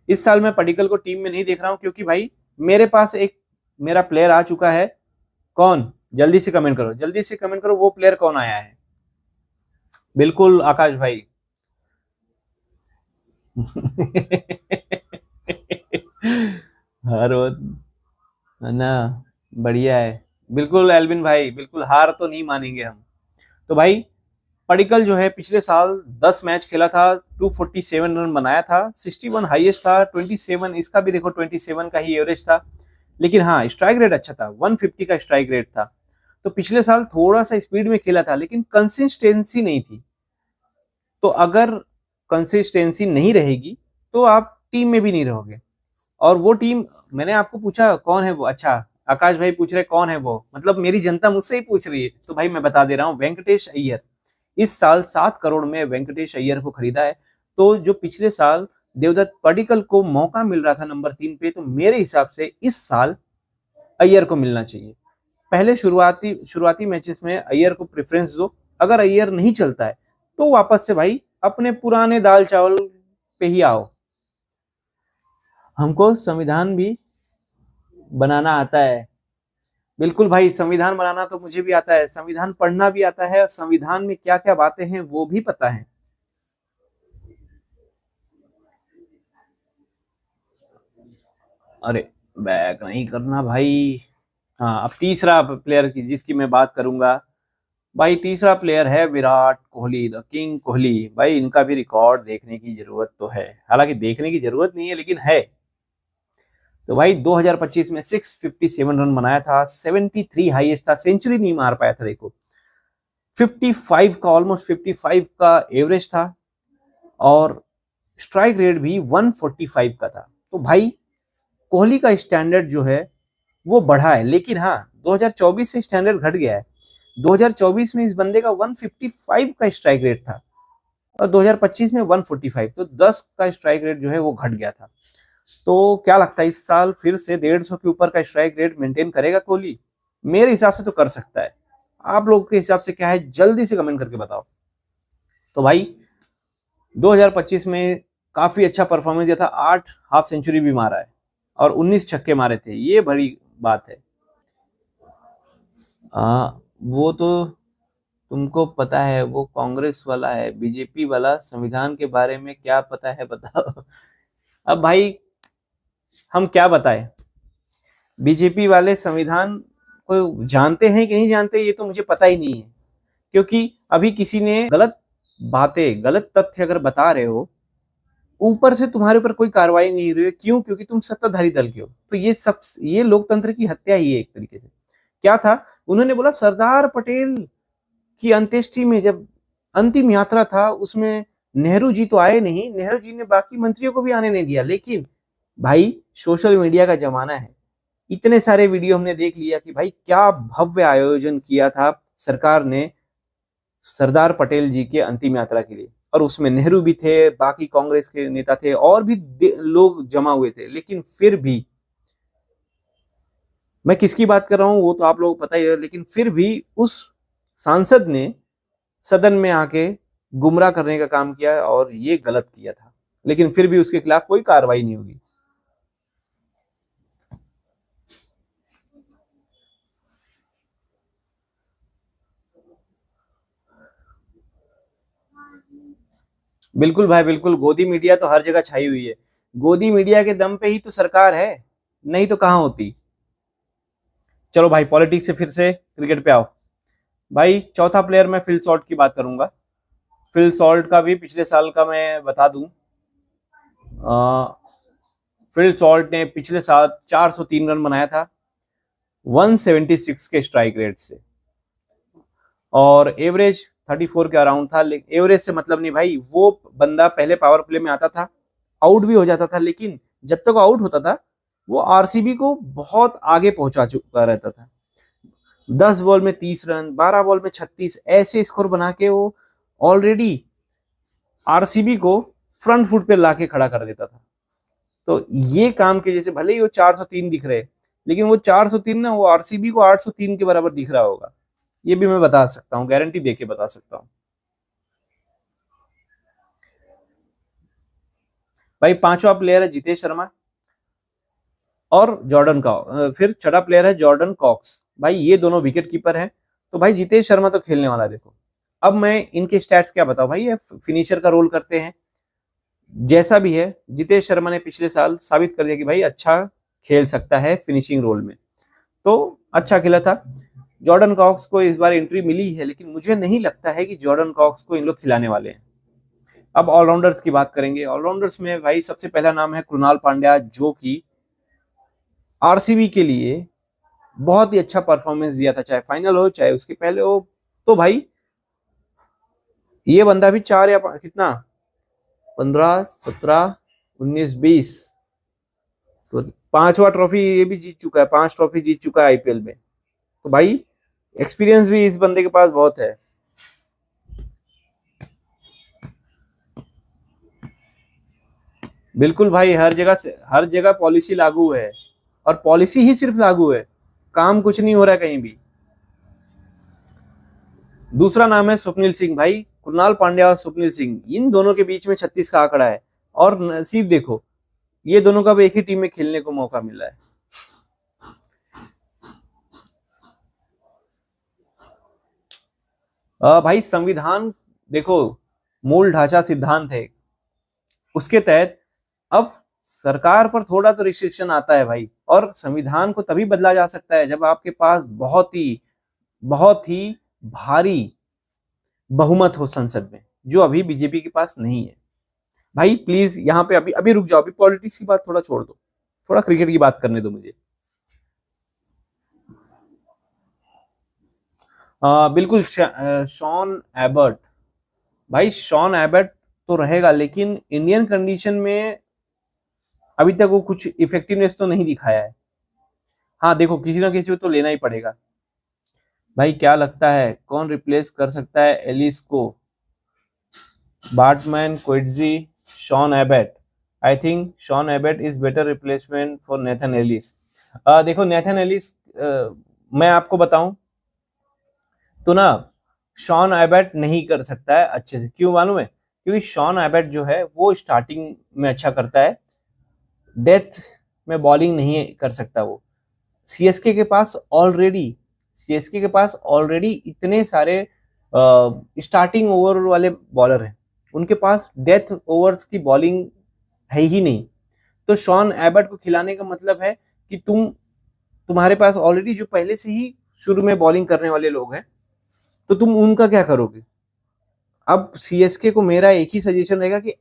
इस साल मैं पडिक्कल को टीम में नहीं देख रहा हूं, क्योंकि भाई मेरे पास एक मेरा प्लेयर आ चुका है। कौन? जल्दी से कमेंट करो, जल्दी से कमेंट करो, वो प्लेयर कौन आया है। बिल्कुल आकाश भाई हर वो है ना, बढ़िया है, बिल्कुल एल्विन भाई, बिल्कुल हार तो नहीं मानेंगे हम। तो भाई पडिक्कल जो है पिछले साल 10 मैच खेला था, 247 रन बनाया था, 61 हाईएस्ट था, 27 इसका भी देखो 27 का ही एवरेज था। लेकिन हाँ स्ट्राइक रेट अच्छा था, 150 का स्ट्राइक रेट था। तो पिछले साल थोड़ा सा स्पीड में खेला था, लेकिन कंसिस्टेंसी नहीं थी। तो अगर कंसिस्टेंसी नहीं रहेगी तो आप टीम में भी नहीं रहोगे। और वो टीम, मैंने आपको पूछा कौन है वो, अच्छा आकाश भाई पूछ रहे कौन है वो, मतलब मेरी जनता मुझसे ही पूछ रही है, तो भाई मैं बता दे रहा हूँ, वेंकटेश अय्यर। इस साल 7 करोड़ में वेंकटेश अय्यर को खरीदा है। तो जो पिछले साल देवदत्त पडिक्कल को मौका मिल रहा था नंबर 3 पे, तो मेरे हिसाब से इस साल अय्यर को मिलना चाहिए। पहले शुरुआती मैचेस में अय्यर को प्रेफरेंस दो, अगर अय्यर नहीं चलता है तो वापस से भाई अपने पुराने दाल चावल पे ही आओ। हमको संविधान भी बनाना आता है, बिल्कुल भाई, संविधान बनाना तो मुझे भी आता है, संविधान पढ़ना भी आता है, और संविधान में क्या क्या बातें हैं वो भी पता है। अरे बैक नहीं करना भाई। हाँ अब तीसरा प्लेयर की जिसकी मैं बात करूंगा, भाई तीसरा प्लेयर है विराट कोहली, द किंग कोहली। भाई इनका भी रिकॉर्ड देखने की जरूरत तो है, हालांकि देखने की जरूरत नहीं है लेकिन है। तो भाई 2025 में 657 रन बनाया था, 73 हाईएस्ट था, सेंचुरी नहीं मार पाया था देखो, 55 का ऑलमोस्ट 55 का एवरेज था, और स्ट्राइक रेट भी 145 का था। तो भाई कोहली का स्टैंडर्ड जो है वो बढ़ा है, लेकिन हाँ 2024 से स्टैंडर्ड घट गया है। 2024 में इस बंदे का 155 का स्ट्राइक रेट था, और 2025 में 145, तो 10 का स्ट्राइक रेट जो है वो घट गया था। तो क्या लगता है इस साल फिर से 150 के ऊपर का स्ट्राइक रेट मेंटेन करेगा कोहली? मेरे हिसाब से तो कर सकता है। आप लोगों के हिसाब से क्या है, जल्दी से कमेंट करके बताओ। तो भाई 2025 में काफी अच्छा परफॉर्मेंस दिया था, 8 हाफ सेंचुरी भी मारा है और 19 छक्के मारे थे, ये बड़ी बात है। वो तो तुमको पता है, वो कांग्रेस वाला है, बीजेपी वाला संविधान के बारे में क्या पता है बताओ। अब भाई हम क्या बताएं, बीजेपी वाले संविधान को जानते हैं कि नहीं जानते ये तो मुझे पता ही नहीं है, क्योंकि अभी किसी ने गलत बातें, गलत तथ्य अगर बता रहे हो, ऊपर से तुम्हारे ऊपर कोई कार्रवाई नहीं हो रही है, क्यों? क्योंकि तुम सत्ताधारी दल के हो। तो ये लोकतंत्र की हत्या ही है एक तरीके से। क्या था, उन्होंने बोला सरदार पटेल की अंत्येष्टि में जब अंतिम यात्रा था, उसमें नेहरू जी तो आए नहीं, नेहरू जी ने बाकी मंत्रियों को भी आने नहीं दिया। लेकिन भाई सोशल मीडिया का जमाना है, इतने सारे वीडियो हमने देख लिया कि भाई क्या भव्य आयोजन किया था सरकार ने सरदार पटेल जी के अंतिम यात्रा के लिए, और उसमें नेहरू भी थे, बाकी कांग्रेस के नेता थे और भी लोग जमा हुए थे। लेकिन फिर भी, मैं किसकी बात कर रहा हूं वो तो आप लोगों को पता ही है, लेकिन फिर भी उस सांसद ने सदन में आके गुमराह करने का काम किया और ये गलत किया था, लेकिन फिर भी उसके खिलाफ कोई कार्रवाई नहीं होगी। बिल्कुल भाई बिल्कुल, गोदी मीडिया तो हर जगह छाई हुई है। गोदी मीडिया के दम पे ही तो सरकार है, नहीं तो कहां होती। चलो भाई पॉलिटिक्स से फिर से क्रिकेट पे आओ। भाई चौथा प्लेयर मैं फिल सॉल्ट की बात करूंगा। फिल सॉल्ट का भी पिछले साल का मैं बता दूं, फिल सॉल्ट ने पिछले साल 403 रन बनाया था 176 के स्ट्राइक रेट से, और एवरेज 34 के अराउंड था। एवरेज से मतलब नहीं भाई, वो बंदा पहले पावर प्ले में आता था, आउट भी हो जाता था, लेकिन जब तक आउट होता था वो आरसीबी को बहुत आगे पहुंचा चुका रहता था। 10 बॉल में 30 रन, 12 बॉल में 36, ऐसे स्कोर बना के वो ऑलरेडी आरसीबी को फ्रंट फुट पे लाके खड़ा कर देता था। तो ये काम के जैसे भले ही वो 403 दिख रहे, लेकिन वो 403 ना, वो आरसीबी को 803 के बराबर दिख रहा होगा, ये भी मैं बता सकता हूँ, गारंटी देके बता सकता हूँ। भाई पांचवा प्लेयर है जितेश शर्मा और जॉर्डन का, फिर छठा प्लेयर है जॉर्डन कॉक्स। भाई ये दोनों विकेट कीपर हैं। तो भाई जितेश शर्मा तो खेलने वाला है। देखो अब मैं इनके स्टैट्स क्या बताऊं भाई, ये फिनिशर का रोल करते हैं। जैसा भी है, जितेश शर्मा ने पिछले साल साबित कर दिया कि भाई अच्छा खेल सकता है फिनिशिंग रोल में, तो अच्छा खेला था। जॉर्डन कॉक्स को इस बार एंट्री मिली है, लेकिन मुझे नहीं लगता है कि जॉर्डन कॉक्स को इन लोग खिलाने वाले हैं। अब ऑलराउंडर्स की बात करेंगे। ऑलराउंडर्स में भाई सबसे पहला नाम है कृणाल पांड्या, जो कि आरसीबी के लिए बहुत ही अच्छा परफॉर्मेंस दिया था, चाहे फाइनल हो चाहे उसके पहले हो। तो भाई ये बंदा भी 4 या कितना 15 17 19 20 पांचवा ट्रॉफी ये भी जीत चुका है, 5 ट्रॉफी जीत चुका है आईपीएल में। तो भाई एक्सपीरियंस भी इस बंदे के पास बहुत है। बिल्कुल भाई, हर जगह पॉलिसी लागू है, और पॉलिसी ही सिर्फ लागू है, काम कुछ नहीं हो रहा है कहीं भी। दूसरा नाम है स्वप्निल सिंह। भाई कृणाल पांड्या और स्वप्निल सिंह, इन दोनों के बीच में 36 का आंकड़ा है, और नसीब देखो ये दोनों का भी एक ही टीम में खेलने को मौका मिला है। भाई संविधान देखो, मूल ढांचा सिद्धांत है, उसके तहत अब सरकार पर थोड़ा तो रिस्ट्रिक्शन आता है भाई। और संविधान को तभी बदला जा सकता है जब आपके पास बहुत ही भारी बहुमत हो संसद में, जो अभी बीजेपी के पास नहीं है। भाई प्लीज यहाँ पे अभी अभी रुक जाओ, अभी पॉलिटिक्स की बात थोड़ा छोड़ दो, थोड़ा क्रिकेट की बात करने दो मुझे। बिल्कुल शॉन एबर्ट। भाई शॉन एबर्ट तो रहेगा, लेकिन इंडियन कंडीशन में अभी तक वो कुछ इफेक्टिवनेस तो नहीं दिखाया है। हाँ देखो, किसी ना किसी को तो लेना ही पड़ेगा। भाई क्या लगता है कौन रिप्लेस कर सकता है एलिस को? Bartlett, Coetzee, Sean Abbott. I think Sean Abbott is better replacement for Nathan Ellis. देखो नेथन एलिस, मैं आपको बताऊं, तो ना शॉन एबट नहीं कर सकता है अच्छे से, क्यों मालूम है? क्योंकि शॉन एबट जो है वो स्टार्टिंग में अच्छा करता है, डेथ में बॉलिंग नहीं कर सकता वो। सीएसके के पास ऑलरेडी इतने सारे स्टार्टिंग ओवर वाले बॉलर हैं, उनके पास डेथ ओवर्स की बॉलिंग है ही नहीं। तो शॉन एबट को खिलाने का मतलब है कि तुम्हारे पास ऑलरेडी जो पहले से ही शुरू में बॉलिंग करने वाले लोग हैं, तो तुम उनका क्या करोगे? अब सीएसके को मेरा एक ही सजेशन रहेगा कि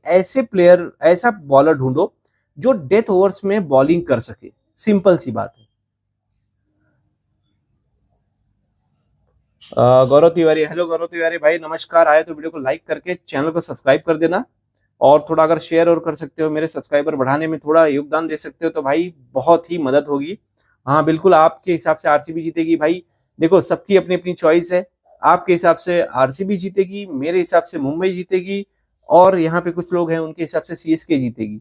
ऐसा बॉलर ढूंढो जो डेथ ओवर्स में बॉलिंग कर सके। सिंपल सी बात है। गौरव तिवारी, हेलो गौरव तिवारी भाई, नमस्कार। आए तो वीडियो को लाइक करके चैनल को सब्सक्राइब कर देना, और थोड़ा अगर शेयर और कर सकते हो, मेरे सब्सक्राइबर बढ़ाने में थोड़ा योगदान दे सकते हो तो भाई बहुत ही मदद होगी। हाँ बिल्कुल, आपके हिसाब से आरसीबी जीतेगी भाई। देखो, सबकी अपनी अपनी चॉइस है। आपके हिसाब से आरसीबी जीतेगी, मेरे हिसाब से मुंबई जीतेगी, और यहाँ पे कुछ लोग हैं उनके हिसाब से सीएसके जीतेगी,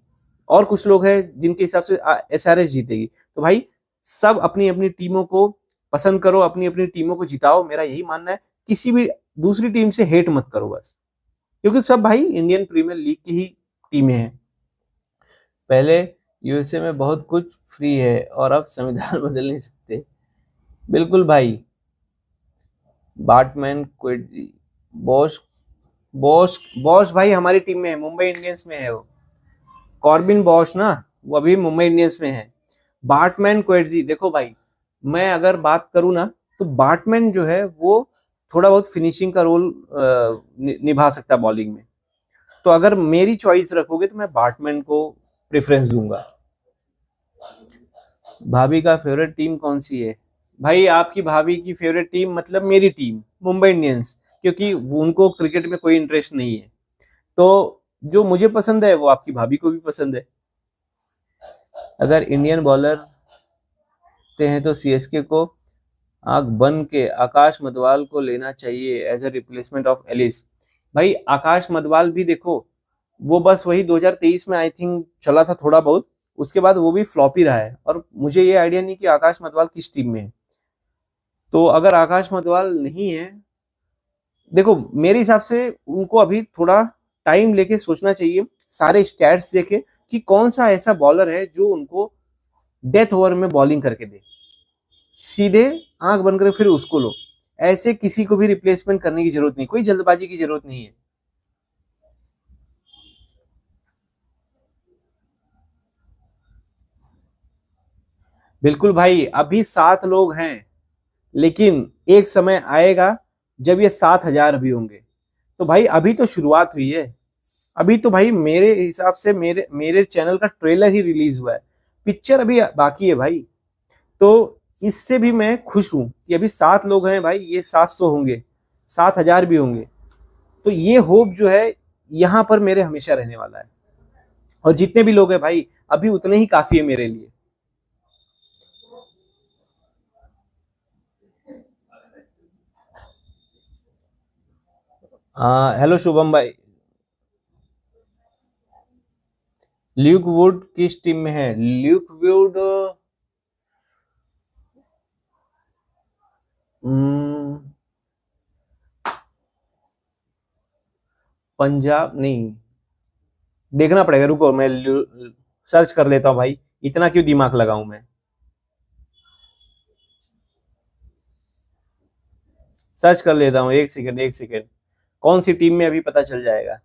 और कुछ लोग हैं जिनके हिसाब से एसआरएच जीतेगी। तो भाई सब अपनी अपनी टीमों को पसंद करो, अपनी अपनी टीमों को जिताओ, मेरा यही मानना है। किसी भी दूसरी टीम से हेट मत करो बस, क्योंकि सब भाई इंडियन प्रीमियर लीग की ही टीमें हैं। पहले यूएसए में बहुत कुछ फ्री है और अब संविधान बदल नहीं सकते। बिल्कुल भाई। बैटमैन क्विट जी। बॉस बॉस बॉस भाई हमारी टीम में है, मुंबई इंडियंस में है वो। कॉर्बिन बॉश ना, वो अभी मुंबई इंडियंस में है। बैटमैन क्विट जी, देखो भाई, मैं अगर बात करूं ना, तो बैटमैन जो है वो थोड़ा बहुत फिनिशिंग का रोल निभा सकता है बॉलिंग में। तो अगर मेरी चॉइस रखोगे तो मैं बैटमैन को प्रेफरेंस दूंगा। भाभी का फेवरेट टीम कौन सी है? भाई आपकी भाभी की फेवरेट टीम मतलब मेरी टीम मुंबई इंडियंस, क्योंकि उनको क्रिकेट में कोई इंटरेस्ट नहीं है। तो जो मुझे पसंद है वो आपकी भाभी को भी पसंद है। अगर इंडियन बॉलर ते हैं तो सीएसके को आंख बन के आकाश मदवाल को लेना चाहिए as a replacement of Ellis. भाई आकाश मदवाल भी देखो, वो बस वही 2023 में आई थिंक चला था थोड़ा बहुत, उसके बाद वो भी फ्लॉप ही रहा है, और मुझे ये आइडिया नहीं कि आकाश मदवाल किस टीम में है। तो अगर आकाश मदवाल नहीं है, देखो मेरे हिसाब से उनको अभी थोड़ा टाइम लेके सोचना चाहिए, सारे स्टैट्स देखे कि कौन सा ऐसा बॉलर है जो उनको डेथ ओवर में बॉलिंग करके दे, सीधे आंख बंद करके फिर उसको लो। ऐसे किसी को भी रिप्लेसमेंट करने की जरूरत नहीं, कोई जल्दबाजी की जरूरत नहीं है। बिल्कुल भाई, अभी 7 लोग हैं, लेकिन एक समय आएगा जब ये 7,000 भी होंगे। तो भाई अभी तो शुरुआत हुई है। अभी तो भाई मेरे हिसाब से मेरे मेरे चैनल का ट्रेलर ही रिलीज हुआ है, पिक्चर अभी बाकी है भाई। तो इससे भी मैं खुश हूं कि अभी 7 लोग हैं भाई, ये 700 होंगे, 7,000 भी होंगे। तो ये होप जो है यहाँ पर मेरे हमेशा रहने वाला है, और जितने भी लोग हैं भाई अभी उतने ही काफी है मेरे लिए। हेलो शुभम भाई। ल्यूक वुड किस टीम में है? ल्यूक वुड पंजाब नहीं, देखना पड़ेगा, रुको मैं सर्च कर लेता हूँ भाई, इतना क्यों दिमाग लगाऊं मैं। सर्च कर लेता हूँ, एक सेकंड एक सेकंड, कौन सी टीम में अभी पता चल जाएगा।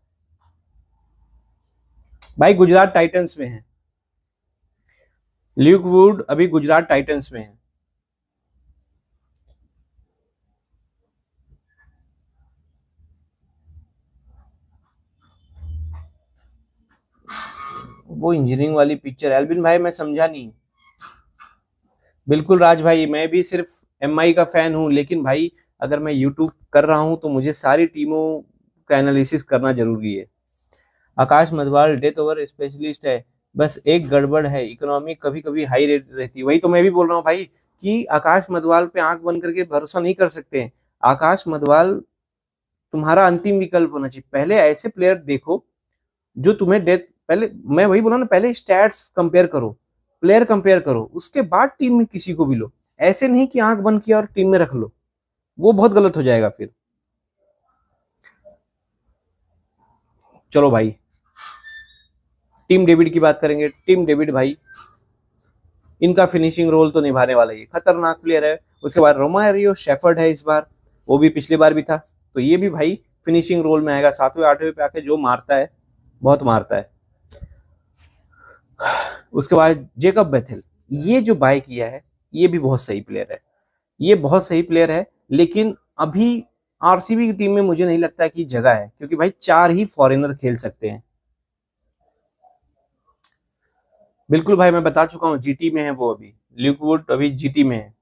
भाई गुजरात टाइटंस में है, ल्यूक वुड अभी गुजरात टाइटंस में है। वो इंजीनियरिंग वाली पिक्चर, एल्विन भाई मैं समझा नहीं। बिल्कुल राज भाई, मैं भी सिर्फ एमआई का फैन हूं, लेकिन भाई अगर मैं यूट्यूब कर रहा हूं तो मुझे सारी टीमों का एनालिसिस करना जरूरी है। आकाश मधवाल डेथ ओवर स्पेशलिस्ट है, बस एक गड़बड़ है, इकोनॉमी कभी कभी हाई रेट रहती है। वही तो मैं भी बोल रहा हूँ भाई कि आकाश मधवाल पे आंख बंद करके भरोसा नहीं कर सकते हैं। आकाश मधवाल तुम्हारा अंतिम विकल्प होना चाहिए। पहले ऐसे प्लेयर देखो जो तुम्हें डेथ, पहले मैं वही बोला ना, पहले स्टैट्स कंपेयर करो, प्लेयर कंपेयर करो, उसके बाद टीम में किसी को भी लो। ऐसे नहीं कि आंख बंद किया और टीम में रख लो। वो बहुत गलत हो जाएगा फिर। चलो भाई, टीम डेविड की बात करेंगे। टीम डेविड भाई, इनका फिनिशिंग रोल तो निभाने वाला ही खतरनाक प्लेयर है। उसके बाद रोमारियो शेफर्ड है इस बार, वो भी पिछली बार भी था, तो ये भी भाई फिनिशिंग रोल में आएगा। 7वें 8वें पे आके जो मारता है, बहुत मारता है। उसके बाद जेकब बेथेल, ये जो बाय किया है ये भी बहुत सही प्लेयर है, ये बहुत सही प्लेयर है। लेकिन अभी आरसीबी की टीम में मुझे नहीं लगता कि जगह है, क्योंकि भाई 4 ही फॉरेनर खेल सकते हैं। बिल्कुल भाई, मैं बता चुका हूँ, जीटी में है वो, अभी ल्यूक वुड अभी जीटी में है।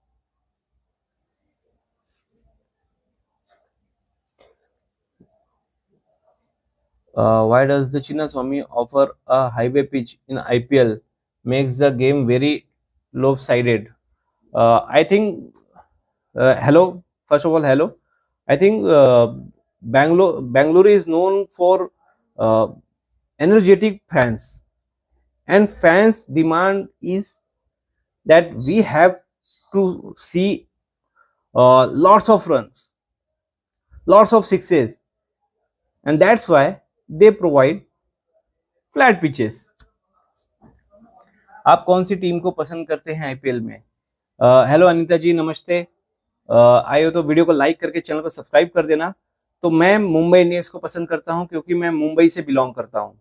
Why does the Chinnaswamy offer a highway pitch in IPL? Makes the game very lopsided. I think, hello, first of all, hello. I think Bangalore is known for uh, energetic fans, and fans' demand is that we have to see lots of runs, lots of sixes, and that's why they provide flat pitches. आप कौन सी team को पसंद करते हैं IPL में? Hello Anita जी, नमस्ते। आए हो तो वीडियो को लाइक करके चैनल को सब्सक्राइब कर देना। तो मैं मुंबई इंडियंस को पसंद करता हूं, क्योंकि मैं मुंबई से बिलोंग करता हूं।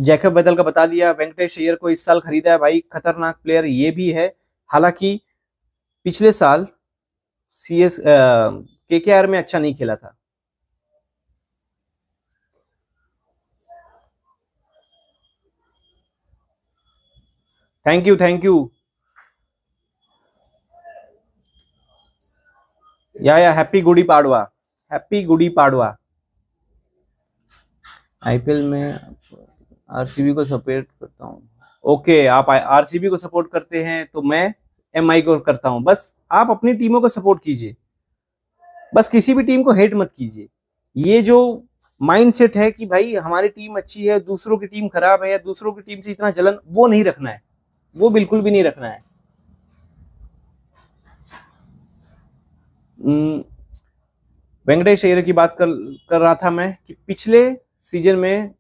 जैकब बदल का बता दिया। वेंकटेश अय्यर को इस साल खरीदा है भाई, खतरनाक प्लेयर ये भी है। हालांकि पिछले साल केकेआर में अच्छा नहीं खेला था। Thank you, thank you. या happy Gudi Padwa, happy Gudi Padwa. IPL में आरसीबी को सपोर्ट करता हूँ। ओके, आप आरसीबी को सपोर्ट करते हैं तो मैं एमआई को करता हूँ। बस आप अपनी टीमों को सपोर्ट कीजिए, बस किसी भी टीम को हेट मत कीजिए। ये जो माइंडसेट है कि भाई हमारी टीम अच्छी है, दूसरों की टीम खराब है, या दूसरों की टीम से इतना जलन, वो नहीं रखना है, वो बिल्कुल भी नहीं रखना है। वेंकटेश अय्यर की बात कर रहा था मैं कि पिछले सीजन में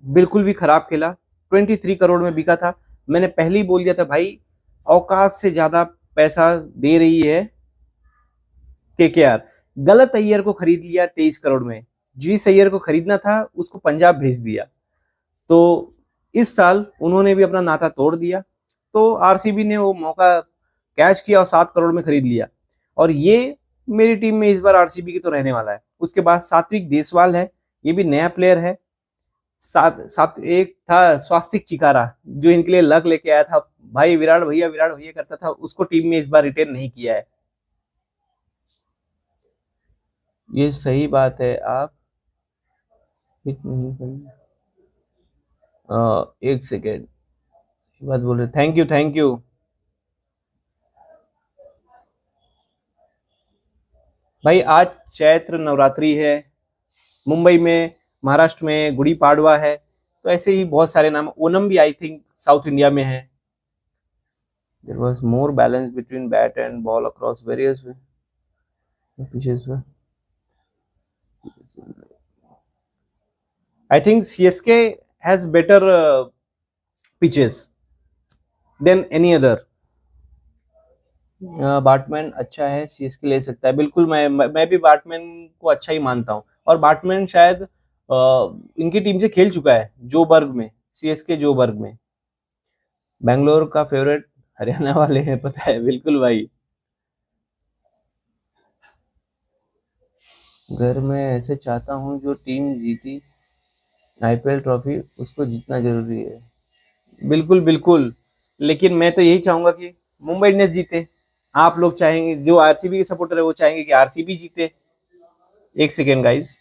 बिल्कुल भी खराब खेला, 23 करोड़ में बिका था। मैंने पहले ही बोल दिया था भाई, औकात से ज्यादा पैसा दे रही है केकेआर। गलत अय्यर को खरीद लिया 23 करोड़ में। जिस अय्यर को खरीदना था उसको पंजाब भेज दिया। तो इस साल उन्होंने भी अपना नाता तोड़ दिया, तो आरसीबी ने वो मौका कैच किया और 7 करोड़ में खरीद लिया। और ये मेरी टीम में इस बार आरसीबी की तो रहने वाला है। उसके बाद सात्विक देसवाल है, ये भी नया प्लेयर है। सात एक था स्वास्तिक चिकारा, जो इनके लिए लक लेके आया था भाई, विराट भैया करता था, उसको टीम में इस बार रिटेन नहीं किया है। ये सही बात है, आप हिट नहीं करेंगे। एक सेकेंड, बात बोल रहे। थैंक यू, थैंक यू भाई। आज चैत्र नवरात्रि है मुंबई में, महाराष्ट्र में गुड़ी पाड़वा है, तो ऐसे ही बहुत सारे नाम। ओनम भी आई थिंक साउथ इंडिया में है। There was more balance between bat and ball across various pitches. I think CSK has better pitches than any other. बाटमैन अच्छा है, सीएसके ले सकता है। बिल्कुल, मैं भी बाटमैन को अच्छा ही मानता हूँ। और बाटमैन शायद इनकी टीम से खेल चुका है जोबर्ग में, सीएसके जोबर्ग में। बैंगलोर का फेवरेट हरियाणा वाले हैं, पता है। बिल्कुल भाई, घर में ऐसे चाहता हूँ जो टीम जीती आईपीएल ट्रॉफी, उसको जीतना जरूरी है। बिल्कुल बिल्कुल, लेकिन मैं तो यही चाहूंगा कि मुंबई इंडियंस जीते। आप लोग चाहेंगे, जो आरसीबी के सपोर्टर है वो चाहेंगे कि आरसीबी जीते। एक सेकेंड गाइस।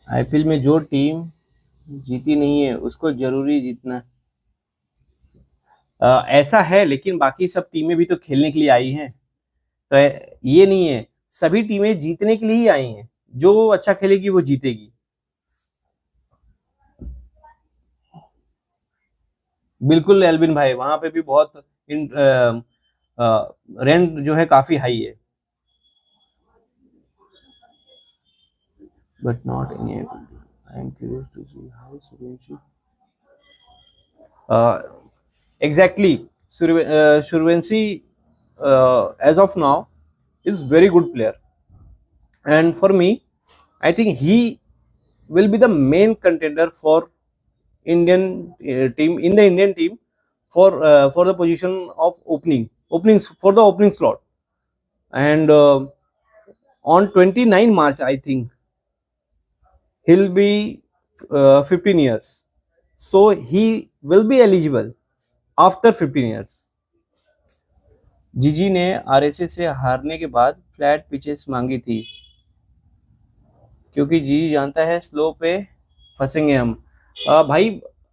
आईपीएल में जो टीम जीती नहीं है उसको जरूरी जीतना। ऐसा है, लेकिन बाकी सब टीमें भी तो खेलने के लिए आई हैं। तो ये नहीं है, सभी टीमें जीतने के लिए ही आई हैं। जो अच्छा खेलेगी वो जीतेगी। बिल्कुल एल्विन भाई, वहां पे भी बहुत रेंट जो है काफी हाई है। But not any, I am curious to see how Suryavanshi. Exactly, Suryavanshi as of now is very good player, and for me I think he will be the main contender for Indian team, in the Indian team, for the position of openings for the opening slot. And on 29 March I think he'll be 15 years, so he will be eligible after 15 years. जीजी ने RSA से हारने के बाद flat pitches मांगी थी, क्योंकि जीजी जानता है स्लो पे फंसेंगे हम। भाई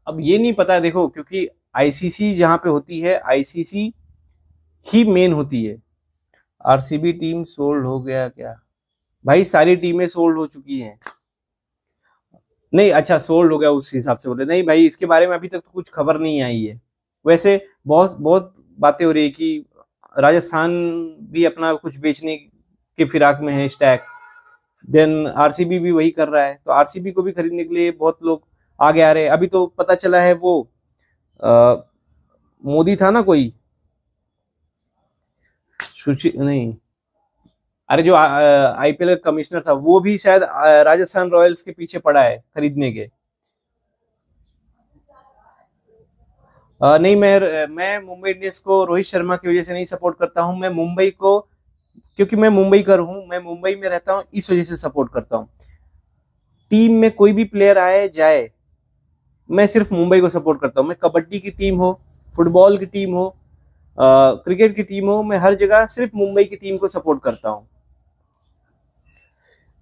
अब ये नहीं पता, देखो, क्योंकि आईसीसी जहां पे होती है, आईसीसी ही मेन होती है। आरसीबी टीम सोल्ड हो गया क्या? भाई सारी टीमें सोल्ड हो चुकी हैं। नहीं, अच्छा, सोल्ड हो गया उस हिसाब से बोले? नहीं भाई, इसके बारे में अभी तक तो कुछ खबर नहीं आई है। वैसे बहुत बहुत बातें हो रही है कि राजस्थान भी अपना कुछ बेचने के फिराक में है, स्टैक। देन आरसीबी भी वही कर रहा है, तो आरसीबी को भी खरीदने के लिए बहुत लोग आगे आ रहे हैं। अभी तो पता चला है वो मोदी था ना कोई, सुशी नहीं, अरे जो आईपीएल का कमिश्नर था, वो भी शायद राजस्थान रॉयल्स के पीछे पड़ा है खरीदने के। नहीं, मैं मुंबई इंडियंस को रोहित शर्मा की वजह से नहीं सपोर्ट करता हूं। मैं मुंबई को, क्योंकि मैं मुंबई कर हूं, मैं मुंबई में रहता हूं, इस वजह से सपोर्ट करता हूं। टीम में कोई भी प्लेयर आए जाए, मैं सिर्फ मुंबई को सपोर्ट करता हूं। मैं कबड्डी की टीम हो, फुटबॉल की टीम हो, क्रिकेट की टीम हो, मैं हर जगह सिर्फ मुंबई की टीम को सपोर्ट करता हूं।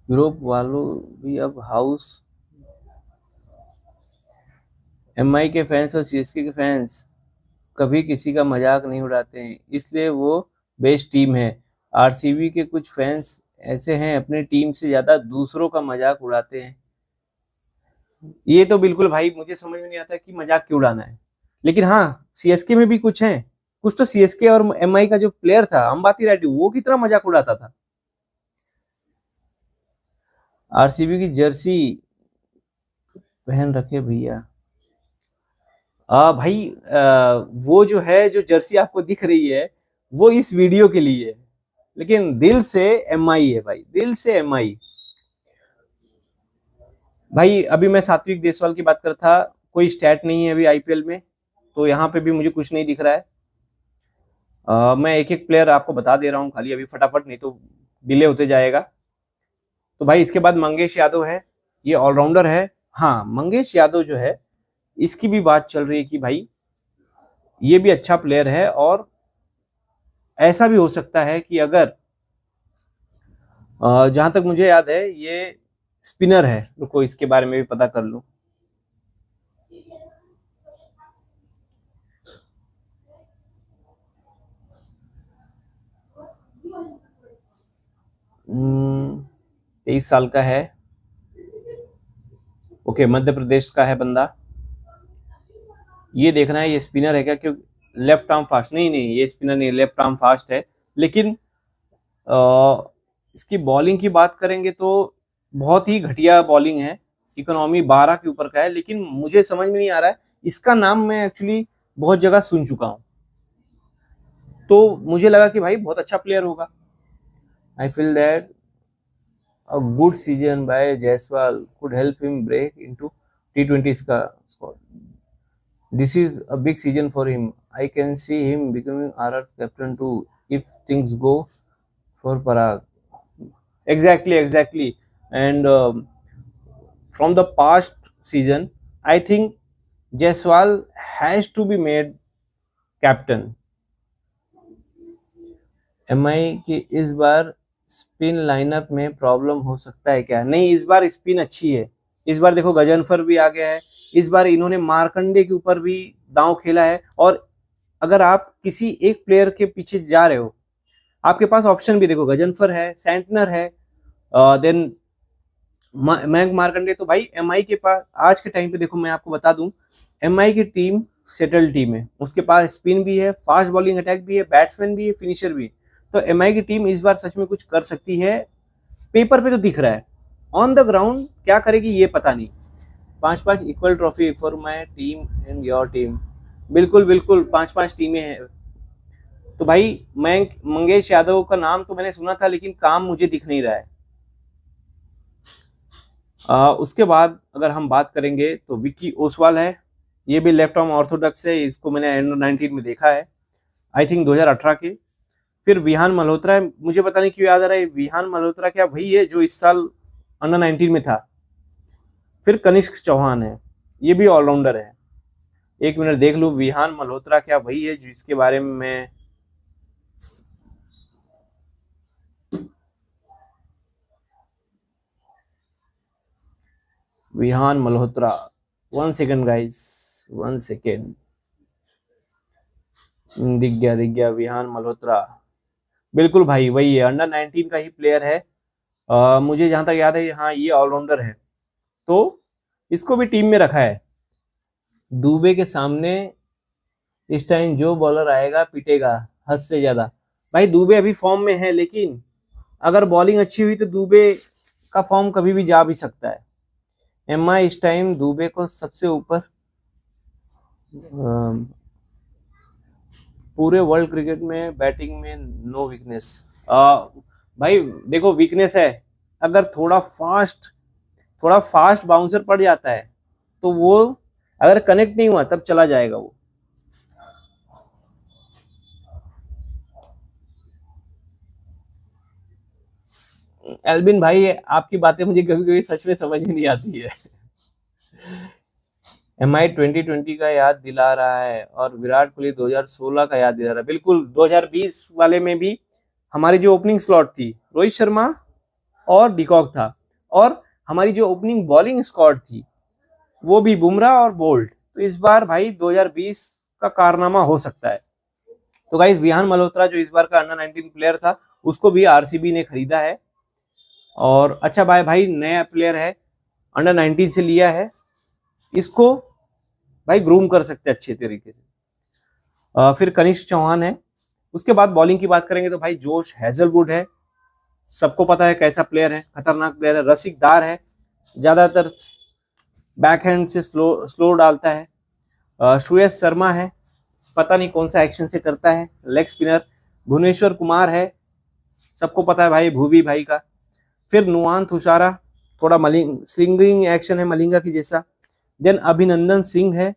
यूरोप वालों भी अब हाउस, एमआई के फैंस और सीएसके के फैंस कभी किसी का मजाक नहीं उड़ाते हैं, इसलिए वो बेस्ट टीम है। आरसीबी के कुछ फैंस ऐसे हैं, अपनी टीम से ज्यादा दूसरों का मजाक उड़ाते हैं। ये तो बिल्कुल भाई, मुझे समझ में नहीं आता कि मजाक क्यों उड़ाना है। लेकिन हाँ, सीएसके में भी कुछ हैं, कुछ तो सीएसके और एमआई का जो प्लेयर था अंबाती रायडू, वो कितना मजाक उड़ाता था। आरसीबी की जर्सी पहन रखे भैया। भाई, वो जो है, जो जर्सी आपको दिख रही है, वो इस वीडियो के लिए है, लेकिन दिल से एमआई है भाई, दिल से एमआई। भाई अभी मैं सात्विक देशवाल की बात कर था, कोई स्टैट नहीं है अभी आईपीएल में, तो यहाँ पे भी मुझे कुछ नहीं दिख रहा है। मैं एक एक प्लेयर आपको बता दे रहा हूँ खाली अभी फटाफट, नहीं तो डिले होते जाएगा। तो भाई इसके बाद मंगेश यादव है, ये ऑलराउंडर है। हाँ, मंगेश यादव जो है, इसकी भी बात चल रही है कि भाई ये भी अच्छा प्लेयर है, और ऐसा भी हो सकता है कि अगर जहां तक मुझे याद है ये स्पिनर है। रुको, इसके बारे में भी पता कर लूं। हम्म, 23 साल का है। ओके, मध्य प्रदेश का है बंदा। ये देखना है ये स्पिनर है क्या, क्योंकि लेफ्ट आर्म फास्ट, नहीं नहीं, ये स्पिनर नहीं, लेफ्ट आर्म फास्ट है। लेकिन इसकी बॉलिंग की बात करेंगे तो बहुत ही घटिया बॉलिंग है, इकोनॉमी 12 के ऊपर का है। लेकिन मुझे समझ में नहीं आ रहा है, इसका नाम मैं एक्चुअली बहुत जगह सुन चुका हूं, तो मुझे लगा कि भाई बहुत अच्छा प्लेयर होगा। I feel that a good season by Jaiswal could help him break into T20 का squad. This is a big season for him. I can see him becoming RR captain too if things go for Parag. Exactly, exactly. And from the past season, I think Jaiswal has to be made captain. MI की इस बार spin lineup में problem हो सकता है क्या? नहीं, इस बार spin अच्छी है। इस बार देखो गजनफर भी आ गया है, इस बार इन्होंने मार्कंडे के ऊपर भी दांव खेला है, और अगर आप किसी एक प्लेयर के पीछे जा रहे हो, आपके पास ऑप्शन भी देखो, गजनफर है, सेंटनर है, देन मयंक मार्कंडे। तो भाई एमआई के पास आज के टाइम पे देखो, मैं आपको बता दूं, एमआई की टीम सेटल टीम है, उसके पास स्पिन भी है, फास्ट बॉलिंग अटैक भी है, बैट्समैन भी है, फिनिशर भी है। तो एमआई की टीम इस बार सच में कुछ कर सकती है, पेपर पे तो दिख रहा है, ऑन द ग्राउंड क्या करेगी ये पता नहीं। 5-5 equal trophy for my team and your team, बिल्कुल बिल्कुल 5-5 टीमें हैं। तो भाई मयंक मंगेश यादव का नाम तो मैंने सुना था, लेकिन काम मुझे दिख नहीं रहा है। उसके बाद अगर हम बात करेंगे तो विक्की ओसवाल है, ये भी लेफ्ट आर्म ऑर्थोडॉक्स है, इसको मैंने अंडर 19 में देखा है, आई थिंक 2018 के। फिर विहान मल्होत्रा है, मुझे पता नहीं क्यों याद आ रहा है विहान मल्होत्रा, क्या वही है जो इस साल अंडर 19 में था। फिर कनिष्क चौहान है, ये भी ऑलराउंडर है, एक मिनट देख लूं, विहान मल्होत्रा क्या वही है जिसके बारे में मैं Vihaan Malhotra, 1 second guys, 1 second, दिख गया विहान मल्होत्रा, बिल्कुल भाई वही है, अंडर 19 का ही प्लेयर है। मुझे जहां तक याद है, हाँ ये ऑलराउंडर है, तो इसको भी टीम में रखा है। दुबे के सामने इस टाइम जो बॉलर आएगा पिटेगा हद से ज्यादा। भाई दुबे अभी फॉर्म में है, लेकिन अगर बॉलिंग अच्छी हुई तो दुबे का फॉर्म कभी भी जा भी सकता है। एमआई इस टाइम दुबे को सबसे ऊपर, पूरे वर्ल्ड क्रिकेट में बैटिंग में नो वीकनेस। भाई देखो वीकनेस है, अगर थोड़ा फास्ट बाउंसर पड़ जाता है तो वो अगर कनेक्ट नहीं हुआ तब चला जाएगा वो। एल्बिन भाई आपकी बातें मुझे कभी कभी सच में समझ में नहीं आती है। एमआई 2020 का याद दिला रहा है और विराट कोहली 2016 का याद दिला रहा है, बिल्कुल 2020 वाले में भी हमारी जो ओपनिंग स्लॉट थी रोहित शर्मा और डिकॉक था, और हमारी जो ओपनिंग बॉलिंग स्क्वाड थी वो भी बुमराह और बोल्ट। तो इस बार भाई 2020 का कारनामा हो सकता है। तो गाइस विहान मल्होत्रा जो इस बार का अंडर 19 प्लेयर था, उसको भी आरसीबी ने खरीदा है, और अच्छा भाई नया प्लेयर है, अंडर 19 से लिया है, इसको भाई ग्रूम कर सकते हैं अच्छे तरीके से। फिर कनिष्क चौहान है। उसके बाद बॉलिंग की बात करेंगे तो भाई जोश हेजलवुड है, सबको पता है कैसा प्लेयर है, खतरनाक प्लेयर है, रसिकदार है, ज्यादातर बैकहैंड से स्लो डालता है। श्रेयस शर्मा है, पता नहीं कौन सा एक्शन से करता है, लेग स्पिनर। भुवनेश्वर कुमार है, सबको पता है भाई भूवी भाई का। फिर नुआन तुषारा, थोड़ा स्लिंगिंग एक्शन है मलिंगा की जैसा। देन अभिनंदन सिंह है,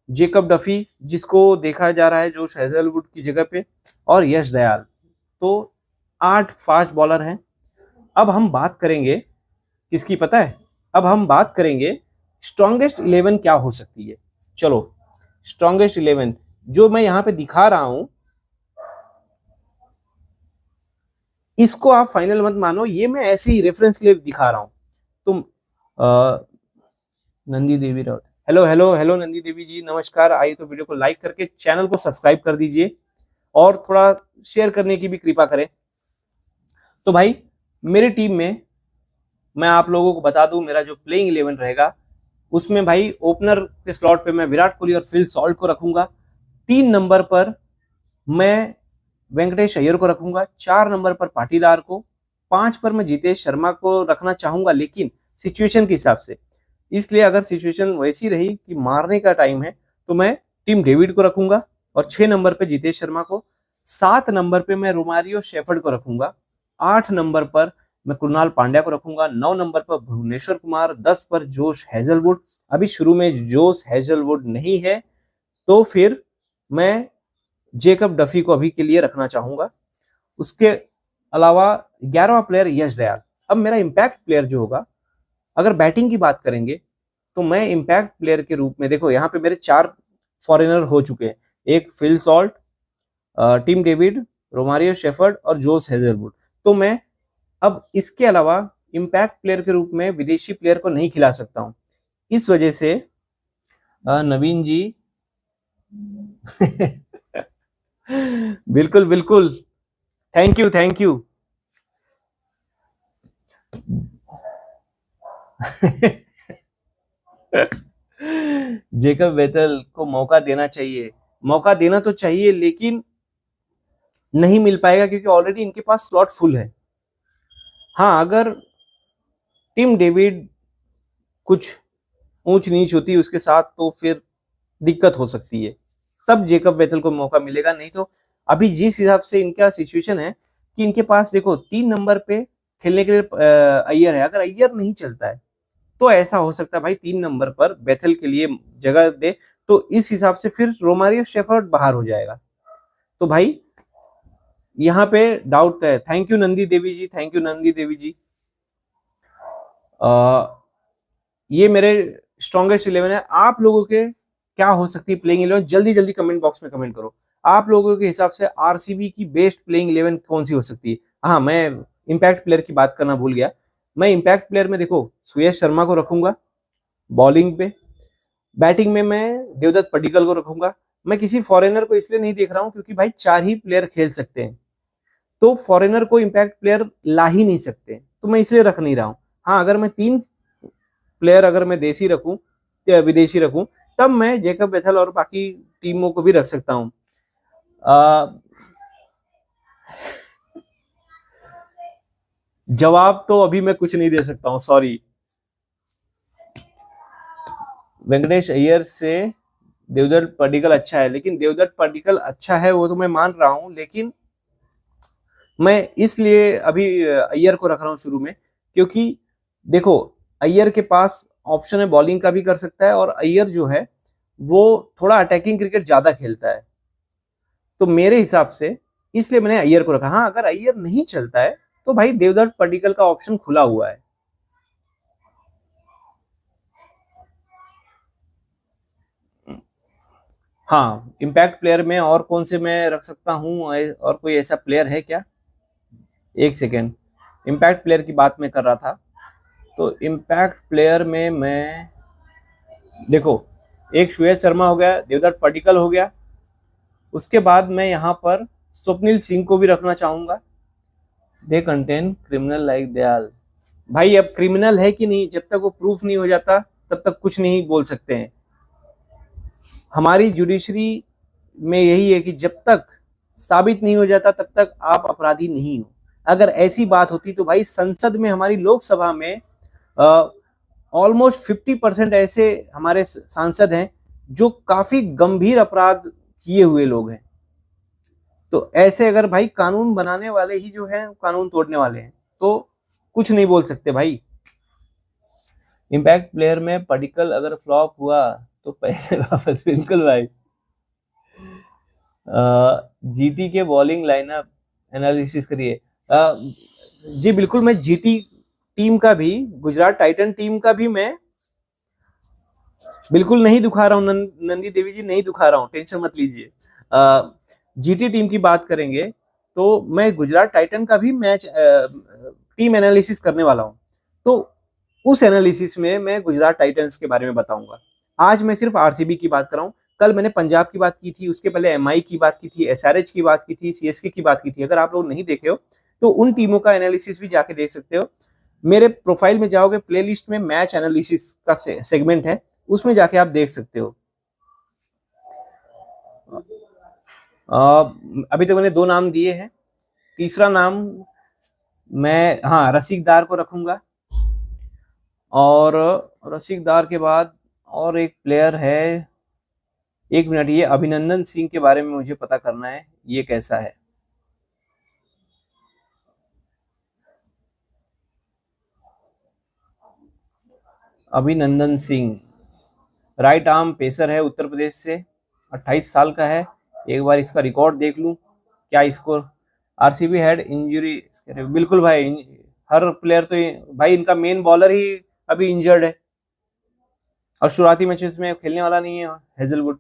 जेकब डफी जिसको देखा जा रहा है जोश हेजलवुड की जगह पे, और यश दयाल। तो 8 फास्ट बॉलर हैं। अब हम बात करेंगे किसकी पता है, अब हम बात करेंगे स्ट्रॉन्गेस्ट 11 क्या हो सकती है। चलो स्ट्रॉन्गेस्ट 11 जो मैं यहां पे दिखा रहा हूं, इसको आप फाइनल मत मानो, ये मैं ऐसे ही रेफरेंस के लिए दिखा रहा हूं। तुम Nandi Devi Raut, hello hello hello Nandi Devi ji नमस्कार। आइए तो वीडियो को लाइक करके चैनल को सब्सक्राइब कर दीजिए, और थोड़ा शेयर करने की भी कृपा करें। तो भाई मेरी टीम में मैं आप लोगों को बता दूं, मेरा जो प्लेइंग 11 रहेगा उसमें भाई ओपनर के स्लॉट पे मैं विराट कोहली और फिल सॉल्ट को रखूंगा। 3 नंबर पर मैं वेंकटेश अय्यर को रखूंगा, 4 नंबर पर पाटीदार को, 5 पर मैं जितेश शर्मा को रखना चाहूंगा, लेकिन सिचुएशन के हिसाब से। इसलिए अगर सिचुएशन वैसी रही कि मारने का टाइम है तो मैं टीम डेविड को रखूंगा, और 6 नंबर पे जितेश शर्मा को, 7 नंबर पे मैं रोमारियो शेफर्ड को रखूंगा, 8 नंबर पर मैं कुणाल पांड्या को रखूंगा, 9 नंबर पर भुवनेश्वर कुमार, 10 पर जोश हेजलवुड। अभी शुरू में जोश हेजलवुड नहीं है तो फिर मैं जेकब डफी को अभी के लिए रखना चाहूंगा। उसके अलावा 11वां प्लेयर यश दयाल। अब मेरा इंपैक्ट प्लेयर जो होगा, अगर बैटिंग की बात करेंगे तो मैं इंपैक्ट प्लेयर के रूप में, देखो यहाँ पे मेरे 4 फॉरेनर हो चुके हैं, एक Phil Salt, team David, Romario shepherd और जोश हेजलवुड। तो मैं अब इसके अलावा इंपैक्ट प्लेयर के रूप में विदेशी प्लेयर को नहीं खिला सकता हूं। इस वजह से नवीन जी बिल्कुल बिल्कुल, thank you thank you. Jacob Bethell को मौका देना चाहिए, मौका देना तो चाहिए, लेकिन नहीं मिल पाएगा क्योंकि ऑलरेडी इनके पास स्लॉट फुल है। हाँ, अगर टिम डेविड कुछ ऊंच नीच होती है उसके साथ तो फिर दिक्कत हो सकती है, तब जेकब बेथल को मौका मिलेगा। नहीं तो अभी जिस हिसाब से इनका सिचुएशन है कि इनके पास देखो 3 नंबर पे खेलने के लिए अय्यर है, अगर अय्यर नहीं चलता है तो ऐसा हो सकता है भाई 3 नंबर पर बेथल के लिए जगह दे, तो इस हिसाब से फिर रोमारियो शेफर्ड बाहर हो जाएगा। तो भाई यहाँ पे डाउट है। Thank you Nandi Devi ji, thank you Nandi Devi ji. ये मेरे स्ट्रॉन्गेस्ट 11 है। आप लोगों के क्या हो सकती है प्लेइंग 11? जल्दी जल्दी कमेंट बॉक्स में कमेंट करो। आप लोगों के हिसाब से आरसीबी की बेस्ट प्लेइंग 11 कौन सी हो सकती है? हाँ, मैं इंपैक्ट प्लेयर की बात करना भूल गया। मैं इंपैक्ट प्लेयर में देखो सुयश शर्मा को रखूंगा बॉलिंग पे, बैटिंग में मैं देवदत्त पडिक्कल को रखूंगा। मैं किसी फॉरेनर को इसलिए नहीं देख रहा हूं क्योंकि भाई 4 ही प्लेयर खेल सकते हैं, तो फॉरेनर को इंपैक्ट प्लेयर ला ही नहीं सकते, तो मैं इसलिए रख नहीं रहा हूं। हाँ, अगर मैं 3 प्लेयर अगर मैं देसी रखूं या विदेशी रखूं, तब मैं जेकब बेथल और बाकी टीमों को भी रख सकता हूं। जवाब तो अभी मैं कुछ नहीं दे सकता हूं, सॉरी। वेंकटेश अय्यर से देवदत्त पडिक्कल अच्छा है, लेकिन देवदत्त पडिक्कल अच्छा है वो तो मैं मान रहा हूं, लेकिन मैं इसलिए अभी अय्यर को रख रहा हूं शुरू में, क्योंकि देखो अय्यर के पास ऑप्शन है, बॉलिंग का भी कर सकता है, और अय्यर जो है वो थोड़ा अटैकिंग क्रिकेट ज्यादा खेलता है। तो मेरे हिसाब से इसलिए मैंने अय्यर को रखा। हाँ, अगर अय्यर नहीं चलता है तो भाई देवदत्त पडिक्कल का ऑप्शन खुला हुआ है। हाँ, इम्पैक्ट प्लेयर में और कौन से मैं रख सकता हूँ, और कोई ऐसा प्लेयर है क्या? एक सेकेंड, इम्पैक्ट प्लेयर की बात मैं कर रहा था। तो इम्पैक्ट प्लेयर में मैं देखो, एक सुयश शर्मा हो गया, देवदत्त पडिक्कल हो गया, उसके बाद मैं यहाँ पर स्वप्निल सिंह को भी रखना चाहूंगा। They contain criminal like Dayal. भाई अब क्रिमिनल है कि नहीं, जब तक वो प्रूफ नहीं हो जाता तब तक कुछ नहीं बोल सकते हैं। हमारी जुडिशरी में यही है कि जब तक साबित नहीं हो जाता तब तक आप अपराधी नहीं हो। अगर ऐसी बात होती तो भाई संसद में, हमारी लोकसभा में ऑलमोस्ट 50% ऐसे हमारे सांसद हैं जो काफी गंभीर अपराध किए हुए लोग हैं। तो ऐसे अगर भाई कानून बनाने वाले ही जो है कानून तोड़ने वाले हैं तो कुछ नहीं बोल सकते भाई। इम्पैक्ट प्लेयर में पडिक्कल अगर फ्लॉप हुआ तो पैसे वापस, बिल्कुल भाई। जीटी के बॉलिंग लाइनअप एनालिसिस करिए। जी बिल्कुल, मैं जीटी टीम का भी, गुजरात टाइटन टीम का भी मैं बिल्कुल नहीं दुखा रहा हूँ, नंदी देवी जी नहीं दुखा रहा हूँ, टेंशन मत लीजिए। जीटी टीम की बात करेंगे तो मैं गुजरात टाइटन का भी मैच टीम एनालिसिस करने वाला हूँ, तो उस एनालिसिस में मैं गुजरात टाइटंस के बारे में बताऊंगा। आज मैं सिर्फ आरसीबी की बात कर रहा हूँ, कल मैंने पंजाब की बात की थी, उसके पहले एमआई की बात की थी, एसआरएच की बात की थी, सीएसके की बात की थी। अगर आप लोग नहीं देखे हो तो उन टीमों का एनालिसिस भी जाके देख सकते हो। मेरे प्रोफाइल में जाओगे, प्लेलिस्ट में मैच एनालिसिस का सेगमेंट है, उसमें जाके आप देख सकते हो। अभी तक मैंने 2 नाम दिए हैं, तीसरा नाम मैं, हाँ, रसिकदार को रखूंगा, और रसिकदार के बाद और एक प्लेयर है। एक मिनट, ये अभिनंदन सिंह के बारे में मुझे पता करना है, ये कैसा है। अभिनंदन सिंह राइट आर्म पेसर है, उत्तर प्रदेश से, 28 साल का है। एक बार इसका रिकॉर्ड देख लूं क्या इसको। आरसीबी हैड इंजरी, बिल्कुल भाई, हर प्लेयर तो भाई इनका मेन बॉलर ही अभी इंजर्ड है और शुरुआती मैचेस में खेलने वाला नहीं है हेजलवुड।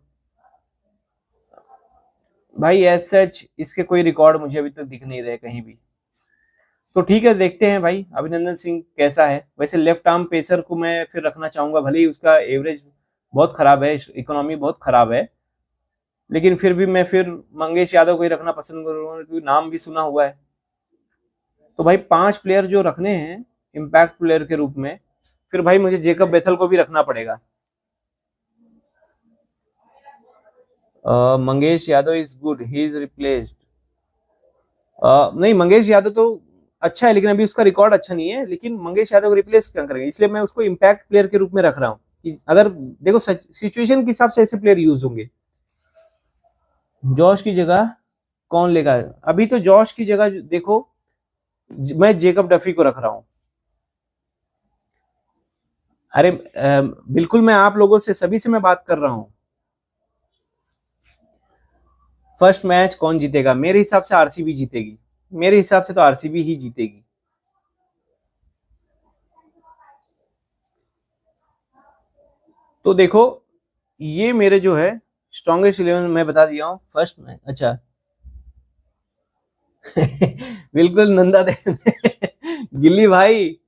भाई एज सच इसके कोई रिकॉर्ड मुझे अभी तक दिख नहीं रहे कहीं भी। तो ठीक है, देखते हैं भाई अभिनंदन सिंह कैसा है। वैसे लेफ्ट आर्म पेसर को मैं फिर रखना चाहूंगा, भले ही उसका एवरेज बहुत खराब है, इकोनॉमी बहुत खराब है, लेकिन फिर भी मैं फिर मंगेश यादव को ही रखना पसंद करूंगा क्योंकि नाम भी सुना हुआ है। तो भाई 5 प्लेयर जो रखने हैं इम्पैक्ट प्लेयर के रूप में, फिर भाई मुझे जेकब बेथल को भी रखना पड़ेगा। Mangesh Yadav is good, he is replaced. नहीं, मंगेश यादव तो अच्छा है लेकिन अभी उसका रिकॉर्ड अच्छा नहीं है, लेकिन मंगेश यादव को रिप्लेस क्या करेंगे, इसलिए मैं उसको इम्पैक्ट प्लेयर के रूप में रख रहा हूँ कि अगर देखो सिचुएशन के हिसाब से ऐसे प्लेयर यूज होंगे। जॉश की जगह कौन लेगा? अभी तो जॉश की जगह देखो मैं जेकब डफी को रख रहा हूँ। अरे बिल्कुल, मैं आप लोगों से सभी से मैं बात कर रहा हूँ। फर्स्ट मैच कौन जीतेगा? मेरे हिसाब से आरसीबी जीतेगी, मेरे हिसाब से तो आरसीबी ही जीतेगी। तो देखो ये मेरे जो है स्ट्रॉन्गेस्ट 11 मैं बता दिया हूँ। फर्स्ट मैच, अच्छा बिल्कुल नंदा दे गिल्ली भाई,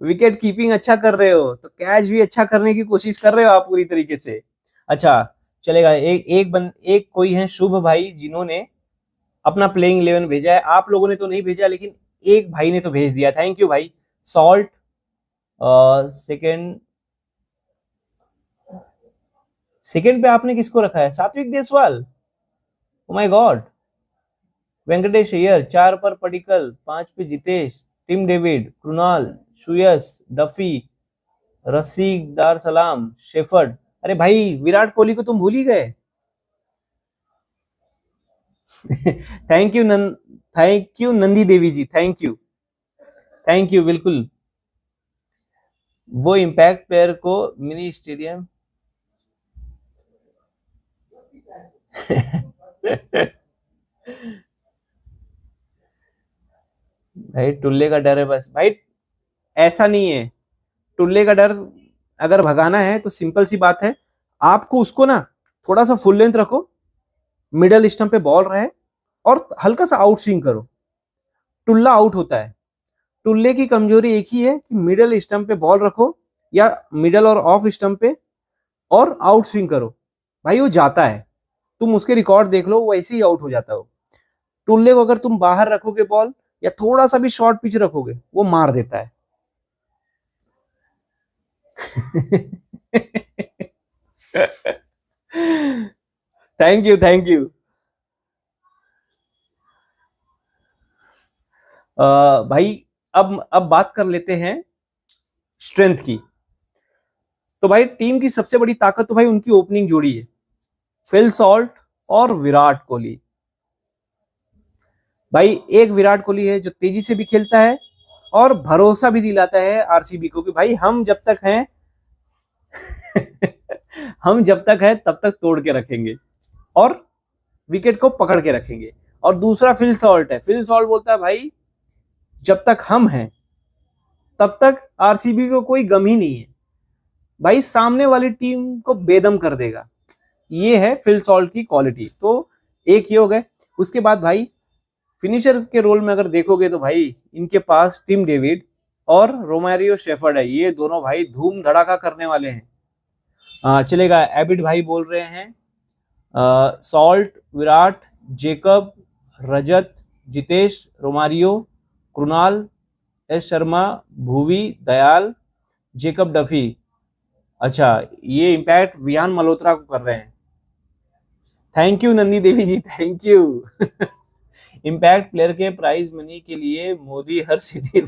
विकेट कीपिंग अच्छा कर रहे हो तो कैच भी अच्छा करने की कोशिश कर रहे हो आप पूरी तरीके से। अच्छा चलेगा। एक कोई है शुभ भाई जिन्होंने अपना प्लेइंग 11 भेजा है, आप लोगों ने तो नहीं भेजा लेकिन एक भाई ने तो भेज दिया, थैंक यू भाई। सॉल्ट सेकेंड, सेकेंड पे आपने किसको रखा है? सात्विक Deswal, oh my God. Venkatesh Iyer 4 पर पडिक्कल, 5 पे जितेश, टिम डेविड, कृणाल, सुयस, डफी, रसीक, दार सलाम, शेफर्ड। अरे भाई विराट कोहली को तुम भूल ही गए। Thank you thank you Nandi Devi ji, thank you, thank you. बिल्कुल, वो इम्पैक्ट प्लेयर को मिनी स्टेडियम भाई टुल्ले का डर है बस भाई, ऐसा नहीं है। टुल्ले का डर अगर भगाना है तो सिंपल सी बात है, आपको उसको ना थोड़ा सा फुल लेंथ रखो, मिडल स्टंप पे बॉल रहे और हल्का सा आउट स्विंग करो, टुल्ला आउट होता है। टुल्ले की कमजोरी एक ही है कि मिडल स्टंप पे बॉल रखो या मिडल और ऑफ स्टंप पे और आउट स्विंग करो, भाई वो जाता है। तुम उसके रिकॉर्ड देख लो, वो ऐसे ही आउट हो जाता हो। टुल्ले को अगर तुम बाहर रखोगे बॉल या थोड़ा सा भी शॉर्ट पिच रखोगे वो मार देता है। Thank you, thank you. भाई अब बात कर लेते हैं स्ट्रेंथ की। तो भाई टीम की सबसे बड़ी ताकत तो भाई उनकी ओपनिंग जोड़ी है, फिल सॉल्ट और विराट कोहली। भाई एक विराट कोहली है जो तेजी से भी खेलता है और भरोसा भी दिलाता है आरसीबी को कि भाई हम जब तक हैं हम जब तक है तब तक तोड़ के रखेंगे और विकेट को पकड़ के रखेंगे। और दूसरा फिल सॉल्ट है, फिल सॉल्ट बोलता है भाई जब तक हम हैं तब तक आरसीबी को कोई गम ही नहीं है, भाई सामने वाली टीम को बेदम कर देगा। ये है फिल सॉल्ट की क्वालिटी। तो एक ये हो गए। उसके बाद भाई फिनिशर के रोल में अगर देखोगे तो भाई इनके पास टिम डेविड और रोमारियो शेफर्ड है, ये दोनों भाई धूम धड़ाका करने वाले हैं। चलेगा। एबिड भाई बोल रहे हैं Salt, Virat, Jacob, Rajat, Jitesh, Romario, Krunal, S Sharma, Bhuvi, Dayal, Jacob Duffy. अच्छा, ये इम्पैक्ट वियान मल्होत्रा को कर रहे हैं। Thank you Nandi Devi ji, thank you. Impact player के प्राइज मनी के लिए मोदी हर सिटी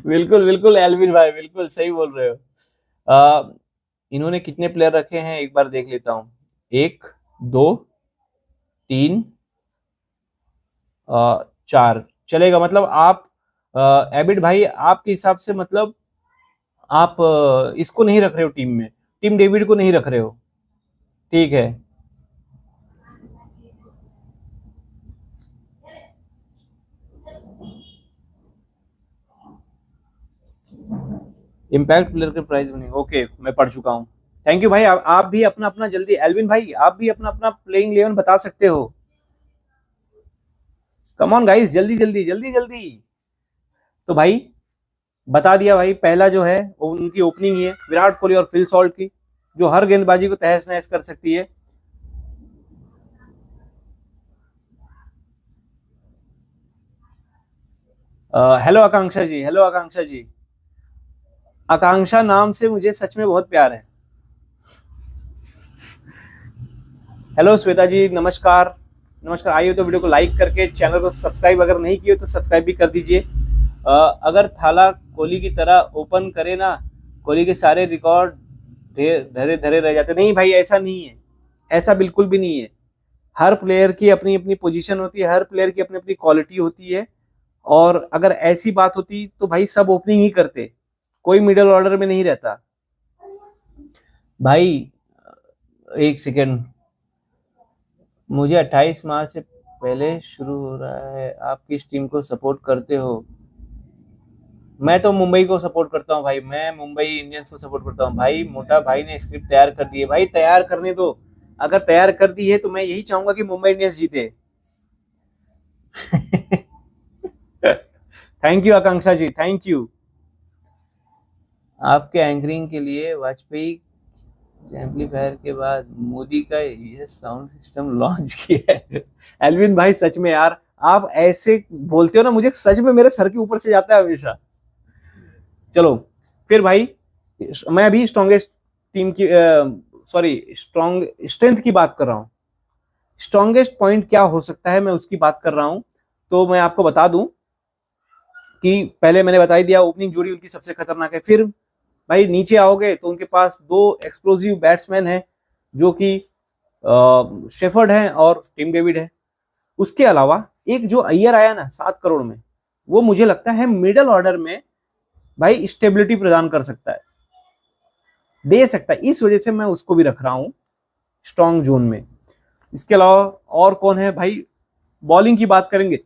बिल्कुल बिल्कुल एलविन भाई, बिल्कुल सही बोल रहे हो। इन्होंने कितने प्लेयर रखे हैं एक बार देख लेता हूं। 1 2 3 4 चलेगा। मतलब आप एबिड भाई आपके हिसाब से मतलब आप इसको नहीं रख रहे हो टीम में, टीम डेविड को नहीं रख रहे हो, ठीक है। इम्पैक्ट प्लेयर के प्राइस बने, ओके मैं पढ़ चुका हूँ। थैंक यू भाई। आप भी अपना अपना जल्दी, एल्विन भाई आप भी अपना अपना प्लेइंग 11 बता सकते हो। कम ऑन गाइस, जल्दी जल्दी जल्दी जल्दी। तो भाई बता दिया भाई, पहला जो है वो उनकी ओपनिंग ही है विराट कोहली और फिल सॉल्ट की। जो हर गेंदबाजी को तहस नहस कर सकती है। हेलो आकांक्षा जी, हेलो आकांक्षा जी। आकांक्षा नाम से मुझे सच में बहुत प्यार है। हेलो श्वेता जी, नमस्कार नमस्कार। आइए तो वीडियो को लाइक करके चैनल को सब्सक्राइब अगर नहीं किए तो सब्सक्राइब भी कर दीजिए। अगर थाला कोहली की तरह ओपन करे ना, कोहली के सारे रिकॉर्ड धरे धरे रह जाते। नहीं भाई, ऐसा नहीं है, ऐसा बिल्कुल भी नहीं है। हर प्लेयर की अपनी अपनी पोजीशन होती है, हर प्लेयर की अपनी अपनी क्वालिटी होती है। और अगर ऐसी बात होती तो भाई सब ओपनिंग ही करते, कोई मिडिल ऑर्डर में नहीं रहता भाई। एक सेकेंड, मुझे 28 मार्च से पहले शुरू हो रहा है। आप किस टीम को सपोर्ट करते हो? मैं तो मुंबई को सपोर्ट करता हूँ भाई, मैं मुंबई इंडियंस को सपोर्ट करता हूँ भाई। मोटा भाई ने स्क्रिप्ट तैयार कर दी है भाई, तैयार करने दो। अगर तैयार कर दी है तो मैं यही चाहूंगा कि मुंबई इंडियंस जीते। Thank you Akanksha ji, thank you. आपके एंकरिंग के लिए वाजपेयी एम्पलीफायर के बाद मोदी का यह साउंड सिस्टम लॉन्च किया है। एल्विन भाई सच में यार, आप ऐसे बोलते हो ना, मुझे सच में मेरे सर के ऊपर से जाता है हमेशा। चलो फिर भाई, मैं अभी स्ट्रॉन्गेस्ट टीम की सॉरी स्ट्रॉन्ग स्ट्रेंथ की बात कर रहा हूँ। स्ट्रॉन्गेस्ट पॉइंट क्या हो सकता है, मैं उसकी बात कर रहा हूँ। तो मैं आपको बता दूं कि पहले मैंने बता ही दिया, ओपनिंग जोड़ी उनकी सबसे खतरनाक है। फिर भाई नीचे आओगे तो उनके पास दो एक्सप्लोसिव बैट्समैन हैं, जो कि शेफर्ड हैं और टिम डेविड है। उसके अलावा एक जो अय्यर आया ना 7 करोड़ में, वो मुझे लगता है मिडल ऑर्डर में भाई स्टेबिलिटी प्रदान कर सकता है, दे सकता है। इस वजह से मैं उसको भी रख रहा हूं स्ट्रॉन्ग जोन में। इसके अलावा और कौन है भाई? बॉलिंग की बात करेंगे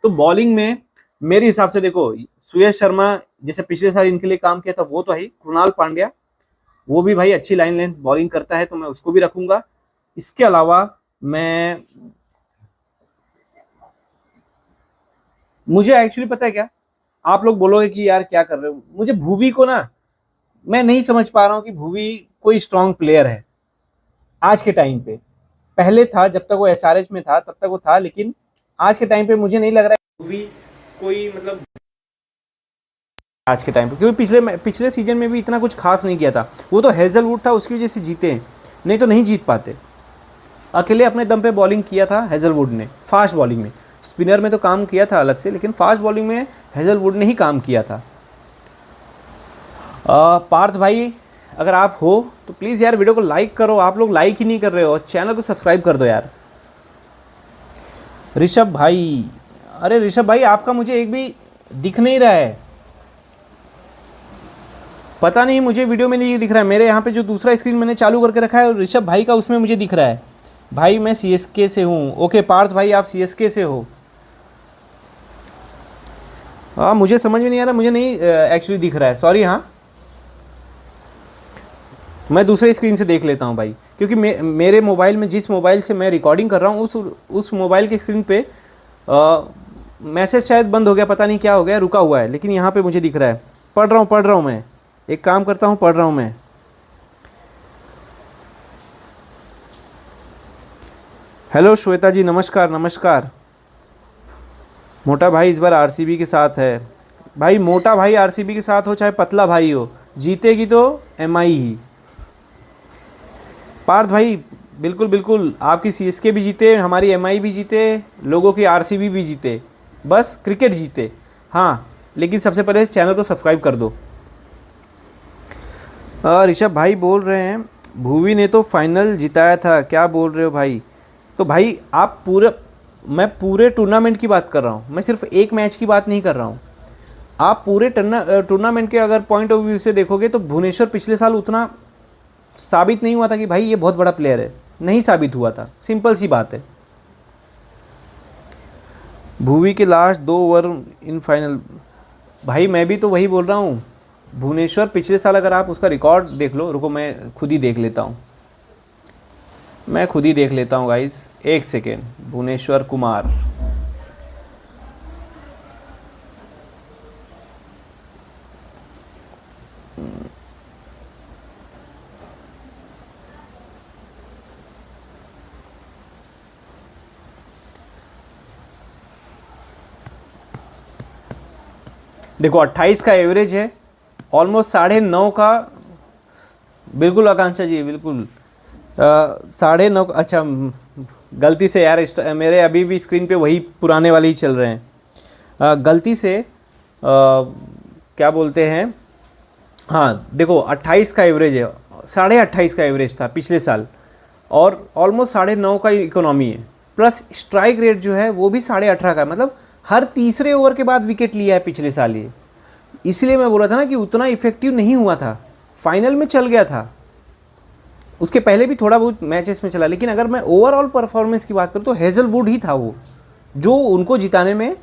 तो बॉलिंग में मेरे हिसाब से देखो, सुयश शर्मा जैसे पिछले साल इनके लिए काम किया था वो तो है ही। कृणाल पांड्या वो भी भाई अच्छी लाइन लेंथ बॉलिंग करता है, तो मैं उसको भी रखूंगा। इसके अलावा मैं मुझे एक्चुअली पता है क्या, आप लोग बोलोगे कि यार क्या कर रहे हो, मुझे भुवी को ना मैं नहीं समझ पा रहा हूँ कि भुवी कोई स्ट्रॉन्ग प्लेयर है आज के टाइम पे। पहले था, जब तक वो एसआरएच में था तब तक वो था, लेकिन आज के टाइम पे मुझे नहीं लग रहा है भुवी कोई मतलब आज के टाइम पे, क्योंकि पिछले सीजन में भी इतना कुछ खास नहीं किया था। वो तो हेजलवुड था, उसकी वजह से जीते हैं, नहीं तो नहीं जीत पाते। अकेले अपने दम पे बॉलिंग किया था हेजलवुड ने, फास्ट बॉलिंग में। स्पिनर में तो काम किया था अलग से, लेकिन फास्ट बॉलिंग में हेजलवुड ने ही काम किया था। पार्थ भाई अगर आप हो तो प्लीज़ यार वीडियो को लाइक करो, आप लोग लाइक ही नहीं कर रहे हो। चैनल को सब्सक्राइब कर दो यार। ऋषभ भाई, अरे ऋषभ भाई आपका मुझे एक भी दिख नहीं रहा है, पता नहीं मुझे वीडियो में नहीं दिख रहा है। मेरे यहाँ पे जो दूसरा स्क्रीन मैंने चालू करके रखा है ऋषभ भाई का, उसमें मुझे दिख रहा है। भाई मैं सीएसके से हूँ। ओके पार्थ भाई आप सीएसके से हो। हाँ मुझे समझ में नहीं आ रहा, मुझे नहीं एक्चुअली दिख रहा है, सॉरी। हाँ मैं दूसरे स्क्रीन से देख लेता हूँ भाई, क्योंकि मेरे मोबाइल में, जिस मोबाइल से मैं रिकॉर्डिंग कर रहा हूँ, उस मोबाइल के स्क्रीन पे मैसेज शायद बंद हो गया, पता नहीं क्या हो गया, रुका हुआ है। लेकिन यहाँ पे मुझे दिख रहा है। पढ़ रहा हूँ मैं, एक काम करता हूँ, पढ़ रहा हूँ मैं। हेलो श्वेता जी, नमस्कार नमस्कार। मोटा भाई इस बार आरसीबी के साथ है। भाई मोटा भाई आरसीबी के साथ हो चाहे पतला भाई हो, जीतेगी तो एमआई ही। पार्थ भाई बिल्कुल बिल्कुल, आपकी सीएसके भी जीते, हमारी एमआई भी जीते, लोगों की आरसीबी भी जीते, बस क्रिकेट जीते। हाँ लेकिन सबसे पहले चैनल को सब्सक्राइब कर दो। ऋषभ भाई बोल रहे हैं भुवी ने तो फाइनल जिताया था, क्या बोल रहे हो भाई? तो भाई आप मैं पूरे टूर्नामेंट की बात कर रहा हूँ, मैं सिर्फ एक मैच की बात नहीं कर रहा हूँ। आप पूरे टूर्नामेंट के अगर पॉइंट ऑफ व्यू से देखोगे तो भुवनेश्वर पिछले साल उतना साबित नहीं हुआ था कि भाई ये बहुत बड़ा प्लेयर है, नहीं साबित हुआ था, सिंपल सी बात है। भुवी के लास्ट 2 ओवर इन फाइनल, भाई मैं भी तो वही बोल रहा हूँ। भुवनेश्वर पिछले साल अगर आप उसका रिकॉर्ड देख लो, रुको मैं खुद ही देख लेता हूँ, मैं खुद ही देख लेता हूँ गाइस, एक सेकेंड। भुवनेश्वर कुमार, देखो 28 का एवरेज है, ऑलमोस्ट 9.5 का, बिल्कुल आकांक्षा जी बिल्कुल 9.5, अच्छा गलती से यार मेरे अभी भी स्क्रीन पे वही पुराने वाले ही चल रहे हैं, गलती से क्या बोलते हैं, हाँ देखो 28 का एवरेज है, 28.5 का एवरेज था पिछले साल, और ऑलमोस्ट 9.5 का इकोनॉमी है, प्लस स्ट्राइक रेट जो है वो भी 18.5 का, मतलब हर तीसरे ओवर के बाद विकेट लिया है पिछले साल ये। इसलिए मैं बोला था ना कि उतना इफेक्टिव नहीं हुआ था, फाइनल में चल गया था, उसके पहले भी थोड़ा बहुत मैचेस में चला, लेकिन अगर मैं ओवरऑल परफॉर्मेंस की बात करूँ तो हेजलवुड ही था वो जो उनको जिताने में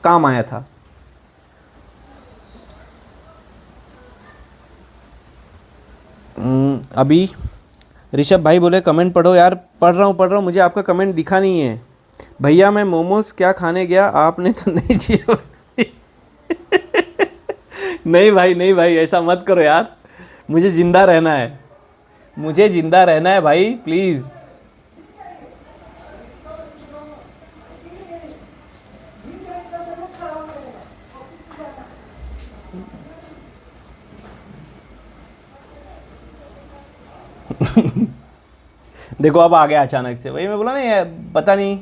काम आया था। अभी ऋषभ भाई बोले कमेंट पढ़ो यार, पढ़ रहा हूँ, मुझे आपका कमेंट दिखा नहीं है भैया। मैं मोमोज क्या खाने गया, आपने तो नहीं जिया। नहीं भाई ऐसा मत करो यार, मुझे ज़िंदा रहना है, मुझे ज़िंदा रहना है भाई प्लीज़। देखो अब आ गया अचानक से, वही मैं बोला ना ये पता नहीं।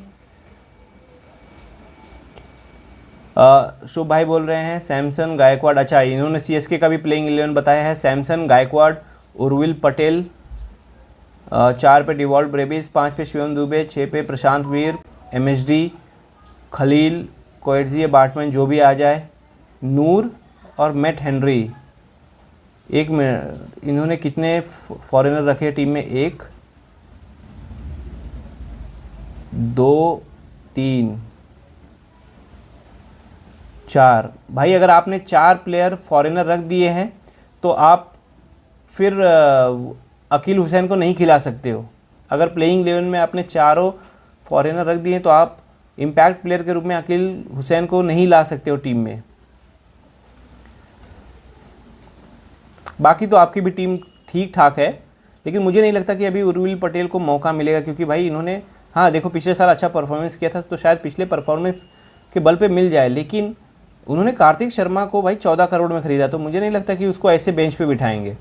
शुभ भाई बोल रहे हैं सैमसन गायकवाड़, अच्छा इन्होंने सीएसके का भी प्लेइंग 11 बताया है। सैमसन गायकवाड़, उर्विल पटेल, 4 पे डिवॉल्ट ब्रेविस, 5 पे शिवम दुबे, 6 पे प्रशांत वीर, एमएसडी, खलील, कोएट्जी बाटमैन जो भी आ जाए, नूर और मैट हेनरी। एक मिनट, इन्होंने कितने फॉरेनर रखे टीम में? 1 2 3 4। भाई अगर आपने 4 प्लेयर फॉरेनर रख दिए हैं तो आप फिर अकील हुसैन को नहीं खिला सकते हो। अगर प्लेइंग 11 में आपने चारों फॉरेनर रख दिए तो आप इम्पैक्ट प्लेयर के रूप में अकील हुसैन को नहीं ला सकते हो टीम में। बाकी तो आपकी भी टीम ठीक ठाक है, लेकिन मुझे नहीं लगता कि अभी उर्विल पटेल को मौका मिलेगा, क्योंकि भाई इन्होंने, हाँ देखो पिछले साल अच्छा परफॉर्मेंस किया था तो शायद पिछले परफॉर्मेंस के बल पे मिल जाए, लेकिन उन्होंने कार्तिक शर्मा को भाई 14 करोड़ में ख़रीदा, तो मुझे नहीं लगता कि उसको ऐसे बेंच पे बिठाएंगे।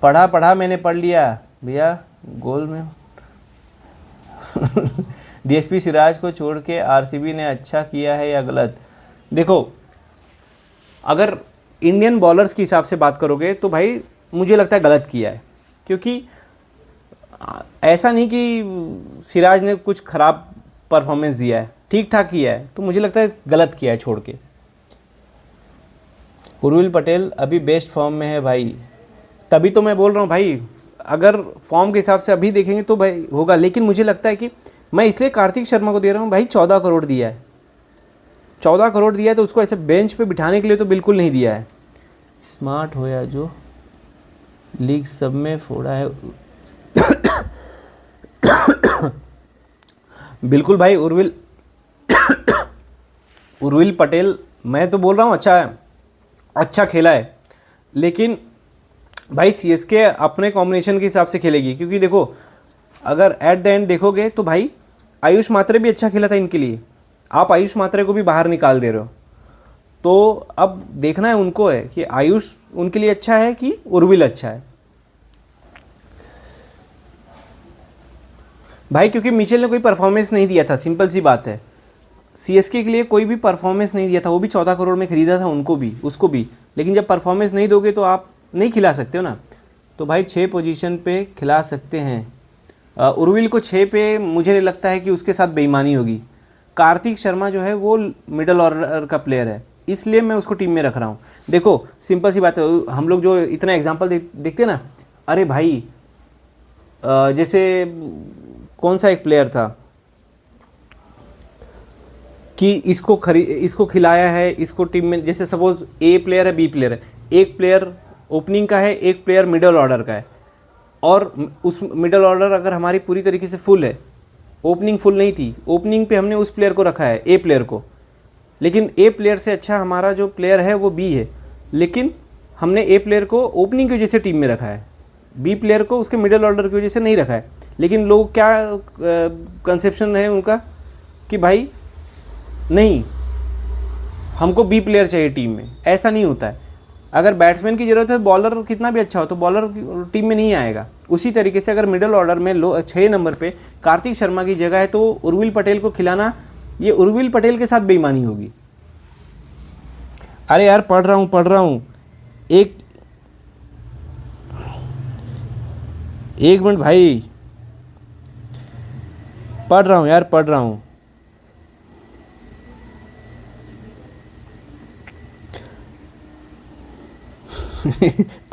पढ़ा मैंने पढ़ लिया भैया गोल में। डीएसपी सिराज को छोड़ के आरसीबी ने अच्छा किया है या गलत? देखो अगर इंडियन बॉलर्स के हिसाब से बात करोगे तो भाई मुझे लगता है गलत किया है, क्योंकि ऐसा नहीं कि सिराज ने कुछ ख़राब परफॉर्मेंस दिया है, ठीक ठाक किया है, तो मुझे लगता है गलत किया है छोड़ के। उर्विल पटेल अभी बेस्ट फॉर्म में है भाई, तभी तो मैं बोल रहा हूँ भाई, अगर फॉर्म के हिसाब से अभी देखेंगे तो भाई होगा, लेकिन मुझे लगता है कि मैं इसलिए कार्तिक शर्मा को दे रहा हूँ भाई, 14 करोड़ दिया है, 14 करोड़ दिया है तो उसको ऐसे बेंच पे बिठाने के लिए तो बिल्कुल नहीं दिया है। स्मार्ट हो या जो लीग सब में फोड़ा है। बिल्कुल भाई उर्विल पटेल, मैं तो बोल रहा हूँ अच्छा है, अच्छा खेला है, लेकिन भाई सीएसके अपने कॉम्बिनेशन के हिसाब से खेलेगी, क्योंकि देखो अगर एट द एंड देखोगे तो भाई आयुष मात्रे भी अच्छा खेला था इनके लिए, आप आयुष मात्रे को भी बाहर निकाल दे रहे हो, तो अब देखना है उनको है कि आयुष उनके लिए अच्छा है कि उर्विल अच्छा है भाई, क्योंकि मिचेल ने कोई परफॉर्मेंस नहीं दिया था, सिंपल सी बात है, सीएसके के लिए कोई भी परफॉर्मेंस नहीं दिया था, वो भी 14 करोड़ में खरीदा था उनको भी, उसको भी, लेकिन जब परफॉर्मेंस नहीं दोगे तो आप नहीं खिला सकते हो ना। तो भाई 6 पोजीशन पे खिला सकते हैं उर्विल को, 6 पे मुझे नहीं लगता है कि उसके साथ बेईमानी होगी। कार्तिक शर्मा जो है वो मिडल ऑर्डर का प्लेयर है, इसलिए मैं उसको टीम में रख रहा हूँ। देखो सिंपल सी बात है, हम लोग जो इतना एग्जाम्पल देखते हैं ना, अरे भाई जैसे कौन सा एक प्लेयर था कि इसको खिलाया है, इसको टीम में, जैसे सपोज ए प्लेयर है बी प्लेयर है, एक प्लेयर ओपनिंग का है, एक प्लेयर मिडल ऑर्डर का है, और उस मिडल ऑर्डर अगर हमारी पूरी तरीके से फुल है, ओपनिंग फुल नहीं थी, ओपनिंग पे हमने उस प्लेयर को रखा है, ए प्लेयर को, लेकिन ए प्लेयर से अच्छा हमारा जो प्लेयर है वो बी है, लेकिन हमने ए प्लेयर को ओपनिंग की वजह से टीम में रखा है, बी प्लेयर को उसके मिडल ऑर्डर की वजह से नहीं रखा है। लेकिन लोग क्या कंसेप्शन है उनका कि भाई नहीं, हमको बी प्लेयर चाहिए टीम में, ऐसा नहीं होता है। अगर बैट्समैन की ज़रूरत है, बॉलर कितना भी अच्छा हो तो बॉलर टीम में नहीं आएगा। उसी तरीके से अगर मिडल ऑर्डर में 6 नंबर पे कार्तिक शर्मा की जगह है तो उर्विल पटेल को खिलाना, ये उर्विल पटेल के साथ बेईमानी होगी। अरे यार पढ़ रहा हूँ एक मिनट भाई, पढ़ रहा हूँ।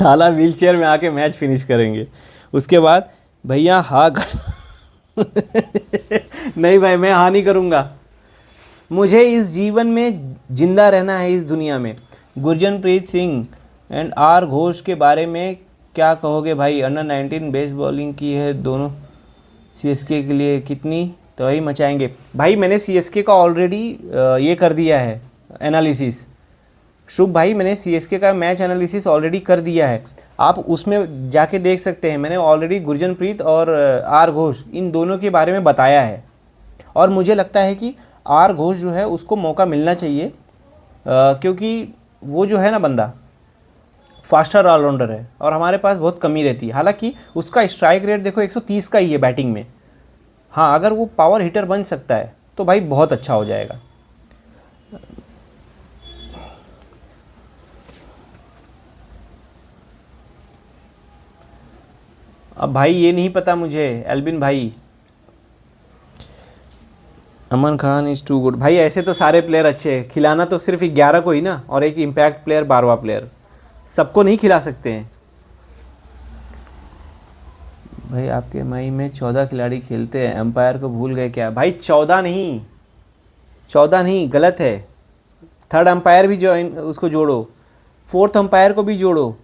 थाला व्हील चेयर में आके मैच फिनिश करेंगे, उसके बाद भैया हाँ कर नहीं भाई, मैं हाँ नहीं करूँगा। मुझे इस जीवन में जिंदा रहना है, इस दुनिया में। गुरजनप्रीत सिंह एंड आर घोष के बारे में क्या कहोगे भाई? अंडर 19 बेस्ट बॉलिंग की है दोनों, सीएसके के लिए कितनी तबाही मचाएंगे। भाई मैंने सीएसके का ऑलरेडी ये कर दिया है एनालिसिस। शुभ भाई, मैंने सीएसके का मैच एनालिसिस ऑलरेडी कर दिया है, आप उसमें जाके देख सकते हैं। मैंने ऑलरेडी गुरजनप्रीत और आर घोष इन दोनों के बारे में बताया है, और मुझे लगता है कि आर घोष जो है उसको मौका मिलना चाहिए, क्योंकि वो जो है ना बंदा फास्टर ऑलराउंडर है और हमारे पास बहुत कमी रहती है। हालांकि उसका स्ट्राइक रेट देखो 130 का ही है बैटिंग में। हाँ, अगर वो पावर हिटर बन सकता है तो भाई बहुत अच्छा हो जाएगा। अब भाई ये नहीं पता मुझे, एल्बिन भाई। अमन खान इज़ टू गुड। भाई ऐसे तो सारे प्लेयर अच्छे हैं, खिलाना तो सिर्फ 11 को ही ना, और एक इम्पैक्ट प्लेयर 12वां प्लेयर, सबको नहीं खिला सकते हैं। भाई आपके माई में 14 खिलाड़ी खेलते हैं, एम्पायर को भूल गए क्या? भाई 14 नहीं, गलत है। थर्ड अंपायर भी ज्वाइन, उसको जोड़ो, फोर्थ अंपायर को भी जोड़ो,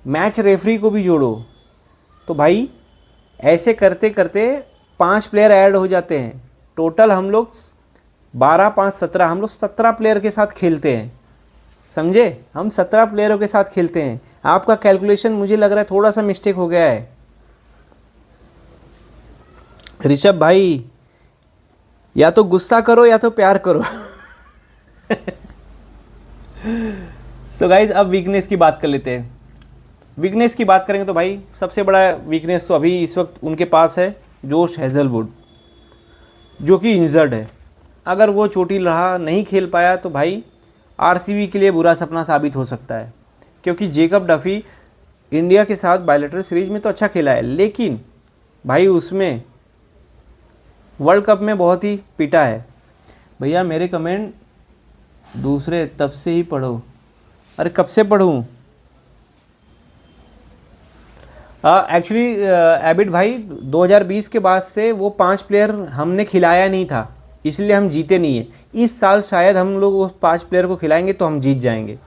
मैच रेफरी को भी जोड़ो। तो भाई ऐसे करते करते 5 प्लेयर ऐड हो जाते हैं। टोटल हम लोग 12, 5, 17, हम लोग 17 प्लेयर के साथ खेलते हैं, समझे? हम 17 प्लेयरों के साथ खेलते हैं। आपका कैलकुलेशन मुझे लग रहा है थोड़ा सा मिस्टेक हो गया है। ऋषभ भाई, या तो गुस्सा करो या तो प्यार करो। सो गाइज, अब वीकनेस की बात कर लेते हैं। वीकनेस की बात करेंगे तो भाई सबसे बड़ा वीकनेस तो अभी इस वक्त उनके पास है जोश हेजलवुड, जो कि इंजर्ड है। अगर वो चोटिल रहा, नहीं खेल पाया, तो भाई आरसीबी के लिए बुरा सपना साबित हो सकता है। क्योंकि जेकब डफी इंडिया के साथ बायलैटरल सीरीज में तो अच्छा खेला है, लेकिन भाई उसमें वर्ल्ड कप में बहुत ही पिटा है। भैया मेरे कमेंट दूसरे तब से ही पढ़ो। अरे कब से पढ़ूँ? एक्चुअली एबिड भाई 2020 के बाद से वो 5 प्लेयर हमने खिलाया नहीं था, इसलिए हम जीते नहीं है। इस साल शायद हम लोग उस 5 प्लेयर को खिलाएंगे तो हम जीत जाएंगे।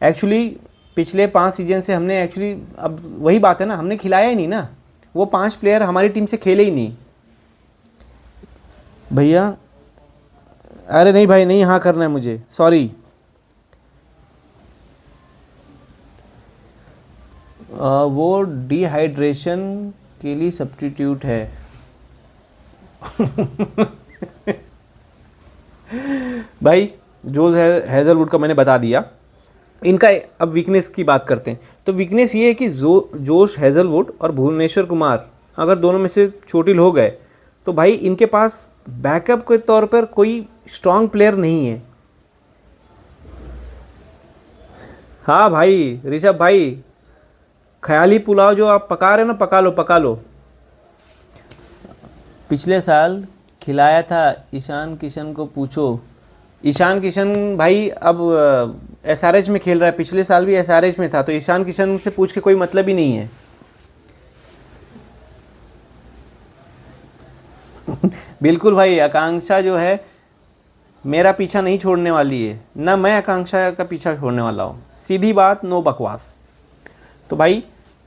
एक्चुअली पिछले 5 सीजन से हमने अब वही बात है ना, हमने खिलाया ही नहीं ना, वो 5 प्लेयर हमारी टीम से खेले ही नहीं। भैया अरे नहीं भाई, नहीं हाँ करना है मुझे, सॉरी। वो डिहाइड्रेशन के लिए सब्स्टिट्यूट है। भाई जोश हेजलवुड का मैंने बता दिया। इनका अब वीकनेस की बात करते हैं। तो वीकनेस ये है कि जोश हेजलवुड और भुवनेश्वर कुमार अगर दोनों में से चोटिल हो गए तो भाई इनके पास बैकअप के तौर पर कोई स्ट्रांग प्लेयर नहीं है। हाँ भाई ऋषभ भाई, ख्याली पुलाव जो आप पका रहे हो ना, पका लो। पिछले साल खिलाया था ईशान किशन को, पूछो। ईशान किशन भाई अब एसआरएच में खेल रहा है, पिछले साल भी एसआरएच में था, तो ईशान किशन से पूछ के कोई मतलब ही नहीं है। बिल्कुल भाई, आकांक्षा जो है मेरा पीछा नहीं छोड़ने वाली है, ना मैं आकांक्षा का पीछा छोड़ने वाला हूँ। सीधी बात, नो बकवास। तो भाई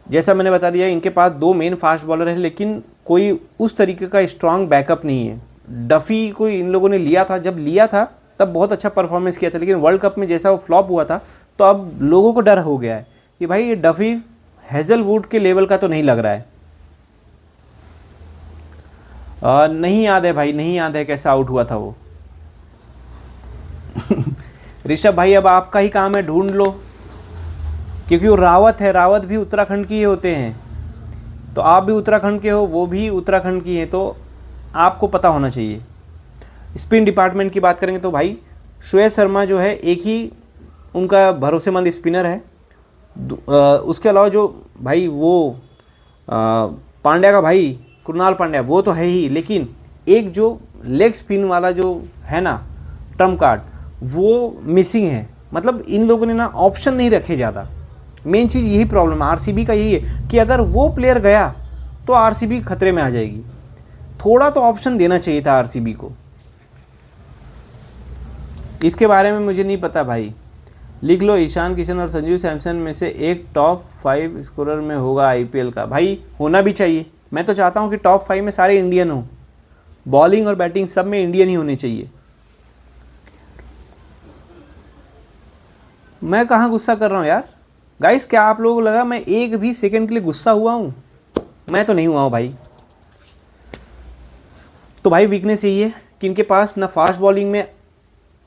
जैसा मैंने बता दिया, इनके पास 2 मेन फास्ट बॉलर हैं, लेकिन कोई उस तरीके का स्ट्रांग बैकअप नहीं है। डफी को इन लोगों ने लिया था, जब लिया था तब बहुत अच्छा परफॉर्मेंस किया था, लेकिन वर्ल्ड कप में जैसा वो फ्लॉप हुआ था, तो अब लोगों को डर हो गया है कि भाई ये डफी हेजलवुड के लेवल का तो नहीं लग रहा है। नहीं याद है भाई, नहीं याद है कैसा आउट हुआ था वो। ऋषभ भाई अब आपका ही काम है, ढूंढ लो, क्योंकि वो रावत है, रावत भी उत्तराखंड की होते हैं, तो आप भी उत्तराखंड के हो, वो भी उत्तराखंड की हैं, तो आपको पता होना चाहिए। स्पिन डिपार्टमेंट की बात करेंगे तो भाई श्रेयस शर्मा जो है एक ही उनका भरोसेमंद स्पिनर है। उसके अलावा जो भाई वो पांड्या का भाई कृणाल पांड्या वो तो है ही, लेकिन एक जो लेग स्पिन वाला जो है ना ट्रम्प कार्ड वो मिसिंग है। मतलब इन लोगों ने ना ऑप्शन नहीं रखे ज़्यादा। मेन चीज़ यही प्रॉब्लम है आरसीबी का, यही है कि अगर वो प्लेयर गया तो आरसीबी खतरे में आ जाएगी। थोड़ा तो ऑप्शन देना चाहिए था आरसीबी को। इसके बारे में मुझे नहीं पता भाई, लिख लो। ईशान किशन और संजू सैमसन में से एक टॉप 5 स्कोरर में होगा आईपीएल का। भाई होना भी चाहिए, मैं तो चाहता हूँ कि टॉप 5 में सारे इंडियन हो, बॉलिंग और बैटिंग सब में इंडियन ही होने चाहिए। मैं कहाँ गुस्सा कर रहा हूँ यार गाइस, क्या आप लोगों को लगा मैं एक भी सेकंड के लिए गुस्सा हुआ हूँ? मैं तो नहीं हुआ हूँ भाई। तो भाई वीकनेस यही है कि इनके पास ना फास्ट बॉलिंग में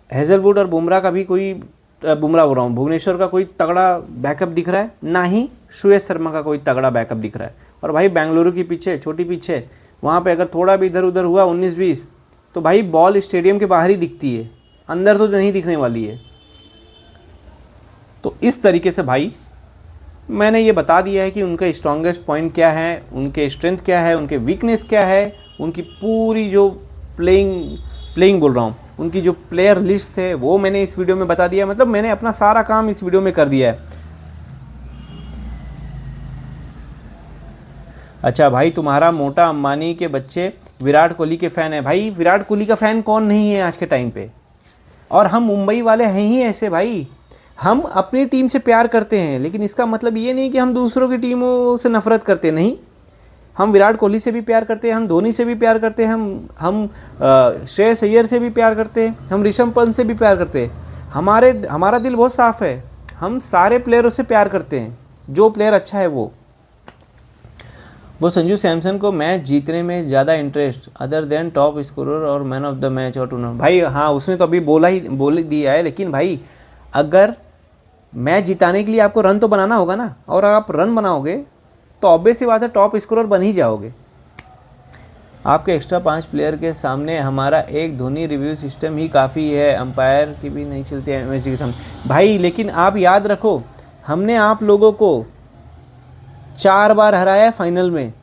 हेजलवुड और बुमराह का भी कोई, बुमराह हो रहा हूँ, भुवनेश्वर का कोई तगड़ा बैकअप दिख रहा है, ना ही श्रेयस शर्मा का कोई तगड़ा बैकअप दिख रहा है। और भाई बेंगलुरु की पिच है, छोटी पिच है, वहाँ पे अगर थोड़ा भी इधर उधर हुआ 19-20 तो भाई बॉल स्टेडियम के बाहर ही दिखती है, अंदर तो नहीं दिखने वाली है। तो इस तरीके से भाई मैंने ये बता दिया है कि उनका स्ट्रॉन्गेस्ट पॉइंट क्या है, उनके स्ट्रेंथ क्या है, उनके वीकनेस क्या है, उनकी पूरी जो प्लेइंग बोल रहा हूँ, उनकी जो प्लेयर लिस्ट है वो मैंने इस वीडियो में बता दिया। मतलब मैंने अपना सारा काम इस वीडियो में कर दिया है। अच्छा भाई, तुम्हारा मोटा अंबानी के बच्चे विराट कोहली के फ़ैन है। भाई विराट कोहली का फ़ैन कौन नहीं है आज के टाइम पे? और हम मुंबई वाले हैं ही ऐसे भाई, हम अपनी टीम से प्यार करते हैं, लेकिन इसका मतलब ये नहीं कि हम दूसरों की टीमों से नफरत करते नहीं। हम विराट कोहली से भी प्यार करते हैं, हम धोनी से भी प्यार करते हैं, हम श्रेयस अय्यर से भी प्यार करते हैं, हम ऋषभ पंत से भी प्यार करते हैं। हमारा दिल बहुत साफ़ है, हम सारे प्लेयरों से प्यार करते हैं, जो प्लेयर अच्छा है वो संजू सैमसन को मैच जीतने में ज़्यादा interest other than top scorer और मैन ऑफ द मैच और टूर्नामेंट। भाई हाँ, उसने तो अभी बोल दिया है, लेकिन भाई अगर मैच जिताने के लिए आपको रन तो बनाना होगा ना, और अगर आप रन बनाओगे तो ऑब्वियस सी बात है टॉप स्कोरर बन ही जाओगे। आपके एक्स्ट्रा 5 प्लेयर के सामने हमारा एक धोनी रिव्यू सिस्टम ही काफ़ी है, अंपायर की भी नहीं चलती है एमएसडी के सामने। भाई लेकिन आप याद रखो, हमने आप लोगों को 4 बार हराया फाइनल में।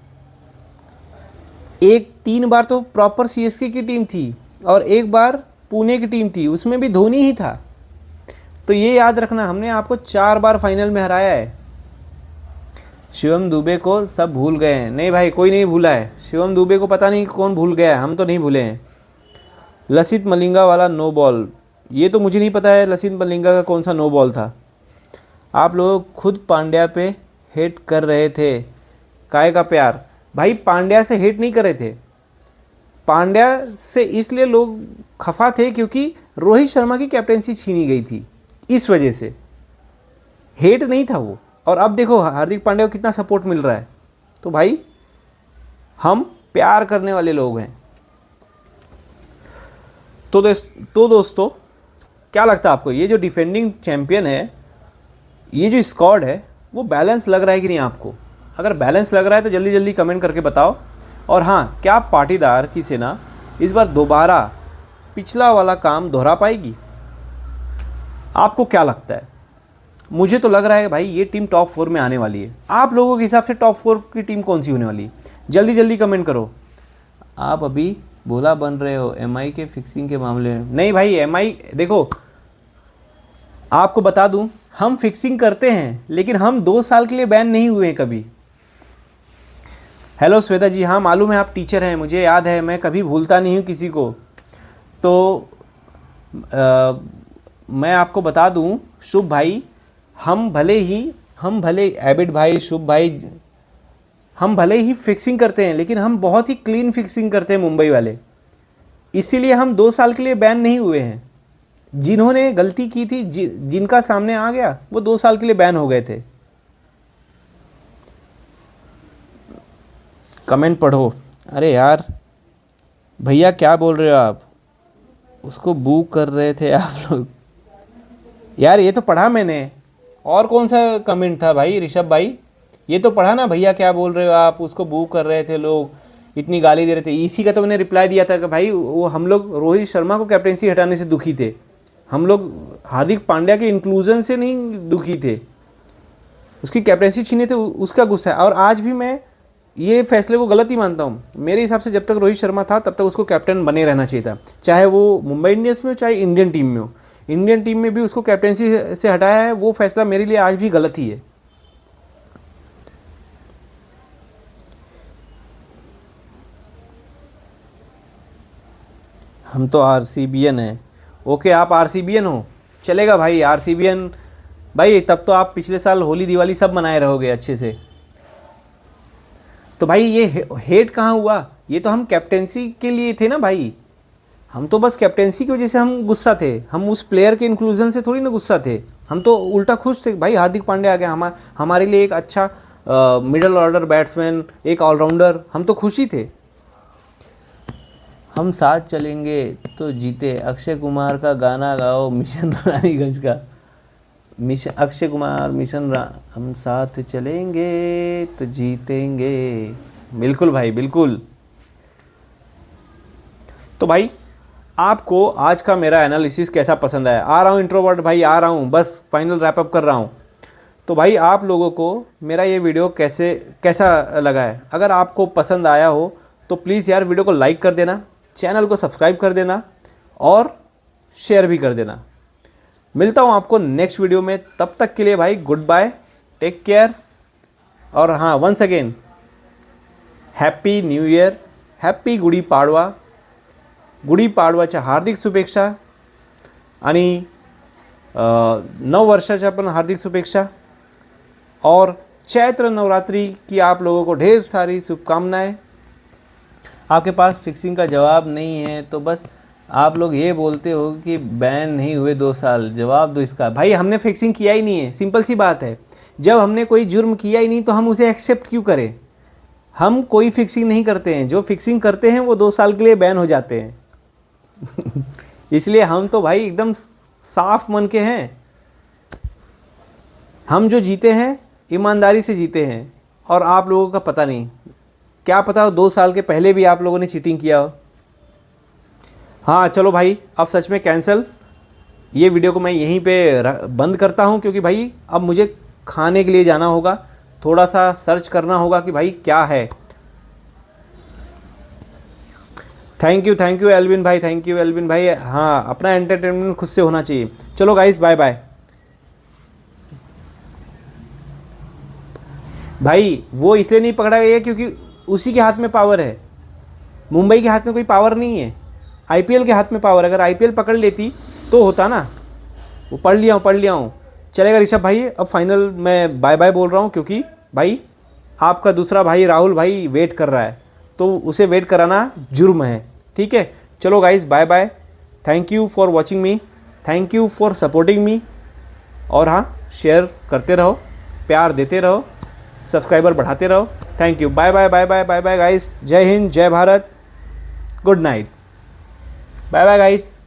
3 बार तो प्रॉपर सीएसके की टीम थी और 1 बार पुणे की टीम थी, उसमें भी धोनी ही था। तो ये याद रखना, हमने आपको 4 बार फाइनल में हराया है। शिवम दुबे को सब भूल गए हैं। नहीं भाई, कोई नहीं भूला है शिवम दुबे को, पता नहीं कौन भूल गया है, हम तो नहीं भूले हैं। लसित मलिंगा वाला नो बॉल, ये तो मुझे नहीं पता है लसित मलिंगा का कौन सा नो बॉल था। आप लोग खुद पांड्या पे हेट कर रहे थे, काय का प्यार? भाई पांड्या से हेट नहीं कर रहे थे, पांड्या से इसलिए लोग खफा थे क्योंकि रोहित शर्मा की कैप्टेंसी छीनी गई थी, इस वजह से हेट नहीं था वो। और अब देखो हार्दिक पांड्या को कितना सपोर्ट मिल रहा है। तो भाई हम प्यार करने वाले लोग हैं। तो दोस्तों क्या लगता है आपको, ये जो डिफेंडिंग चैंपियन है, ये जो स्क्वाड है, वो बैलेंस लग रहा है कि नहीं आपको? अगर बैलेंस लग रहा है तो जल्दी जल्दी कमेंट करके बताओ। और हाँ, क्या पाटीदार की सेना इस बार दोबारा पिछला वाला काम दोहरा पाएगी? आपको क्या लगता है? मुझे तो लग रहा है भाई ये टीम टॉप 4 में आने वाली है। आप लोगों के हिसाब से टॉप 4 की टीम कौन सी होने वाली है? जल्दी जल्दी कमेंट करो। आप अभी भोला बन रहे हो एमआई के फिक्सिंग के मामले में। नहीं भाई, एमआई देखो, आपको बता दूं, हम फिक्सिंग करते हैं, लेकिन हम 2 साल के लिए बैन नहीं हुए हैं कभी। हेलो श्वेता जी, हाँ मालूम है आप टीचर हैं, मुझे याद है, मैं कभी भूलता नहीं हूँ किसी को। तो मैं आपको बता दूं शुभ भाई, हम भले एबिड भाई, शुभ भाई, हम भले ही फिक्सिंग करते हैं, लेकिन हम बहुत ही क्लीन फिक्सिंग करते हैं मुंबई वाले, इसीलिए हम 2 साल के लिए बैन नहीं हुए हैं। जिन्होंने गलती की थी, जिनका सामने आ गया, वो 2 साल के लिए बैन हो गए थे। कमेंट पढ़ो। अरे यार भैया क्या बोल रहे हो आप? उसको बू कर रहे थे आप लोग। यार ये तो पढ़ा मैंने। और कौन सा कमेंट था भाई ऋषभ भाई? ये तो पढ़ा ना भैया, क्या बोल रहे हो आप, उसको बू कर रहे थे लोग, इतनी गाली दे रहे थे। इसी का तो मैंने रिप्लाई दिया था कि भाई वो हम लोग रोहित शर्मा को कैप्टेंसी हटाने से दुखी थे, हम लोग हार्दिक पांड्या के इंक्लूजन से नहीं दुखी थे, उसकी कैप्टेंसी छीने थे उसका गुस्सा है। और आज भी मैं ये फैसले को गलत ही मानता हूँ। मेरे हिसाब से जब तक रोहित शर्मा था तब तक उसको कैप्टन बने रहना चाहिए था, चाहे वो मुंबई इंडियंस में हो चाहे इंडियन टीम में हो। इंडियन टीम में भी उसको कैप्टेंसी से हटाया है, वो फैसला मेरे लिए आज भी गलत ही है। हम तो आरसीबीएन हैं। ओके, आप आरसीबीएन हो, चलेगा भाई आरसीबीएन। भाई तब तो आप पिछले साल होली दिवाली सब मनाए रहोगे अच्छे से। तो भाई ये हेट कहाँ हुआ? ये तो हम कैप्टेंसी के लिए थे ना भाई, हम तो बस कैप्टेंसी की वजह से हम गुस्सा थे, हम उस प्लेयर के इंक्लूजन से थोड़ी ना गुस्सा थे। हम तो उल्टा खुश थे भाई, हार्दिक पांड्या आ गया, हमारे लिए एक अच्छा मिडल ऑर्डर बैट्समैन, एक ऑलराउंडर, हम तो खुशी थे। हम साथ चलेंगे तो जीते, अक्षय कुमार का गाना गाओ मिशन रानीगंज का। मिशन अक्षय कुमार हम साथ चलेंगे तो जीतेंगे। बिल्कुल भाई बिल्कुल। तो भाई आपको आज का मेरा एनालिसिस कैसा पसंद आया? आ रहा हूँ इंट्रोवर्ट भाई, आ रहा हूँ, बस फाइनल रैप अप कर रहा हूँ। तो भाई आप लोगों को मेरा ये वीडियो कैसा लगा है? अगर आपको पसंद आया हो तो प्लीज़ यार वीडियो को लाइक कर देना, चैनल को सब्सक्राइब कर देना और शेयर भी कर देना। मिलता हूँ आपको नेक्स्ट वीडियो में, तब तक के लिए भाई गुड बाय, टेक केयर। और हाँ, once again happy new year, happy Gudi पाडवाच्या हार्दिक शुभेच्छा आणि नव वर्षाच्या पण हार्दिक शुभेच्छा। और चैत्र नवरात्रि की आप लोगों को ढेर सारी शुभकामनाएं। आपके पास फिक्सिंग का जवाब नहीं है तो बस आप लोग ये बोलते हो कि बैन नहीं हुए 2 साल, जवाब दो इसका। भाई हमने फिक्सिंग किया ही नहीं है, सिंपल सी बात है। जब हमने कोई जुर्म किया ही नहीं तो हम उसे एक्सेप्ट क्यों करें? हम कोई फिक्सिंग नहीं करते हैं, जो फिक्सिंग करते हैं वो 2 साल के लिए बैन हो जाते हैं। इसलिए हम तो भाई एकदम साफ मन के हैं। हम जो जीते हैं ईमानदारी से जीते हैं, और आप लोगों का पता नहीं, क्या पता हो 2 साल के पहले भी आप लोगों ने चीटिंग किया हो। हाँ चलो भाई, अब सच में कैंसिल, ये वीडियो को मैं यहीं पे बंद करता हूँ, क्योंकि भाई अब मुझे खाने के लिए जाना होगा, थोड़ा सा सर्च करना होगा कि भाई क्या है। थैंक यू एल्विन भाई, थैंक यू एल्विन भाई। हाँ, अपना एंटरटेनमेंट खुद से होना चाहिए। चलो गाइस, बाय बाय। भाई वो इसलिए नहीं पकड़ा गया क्योंकि उसी के हाथ में पावर है, मुंबई के हाथ में कोई पावर नहीं है, आईपीएल के हाथ में पावर। अगर आईपीएल पकड़ लेती तो होता ना। वो पढ़ लिया हूँ। चलेगा ऋषभ भाई, अब फाइनल मैं बाय बाय बोल रहा हूँ, क्योंकि भाई आपका दूसरा भाई राहुल भाई वेट कर रहा है, तो उसे वेट कराना जुर्म है। ठीक है, चलो guys, bye bye. Thank you for watching me, thank you for supporting me. और हाँ, शेयर करते रहो, प्यार देते रहो, सब्सक्राइबर बढ़ाते रहो। Thank you, bye bye bye bye bye bye guys. जय हिंद, जय Bharat, good night, bye bye guys.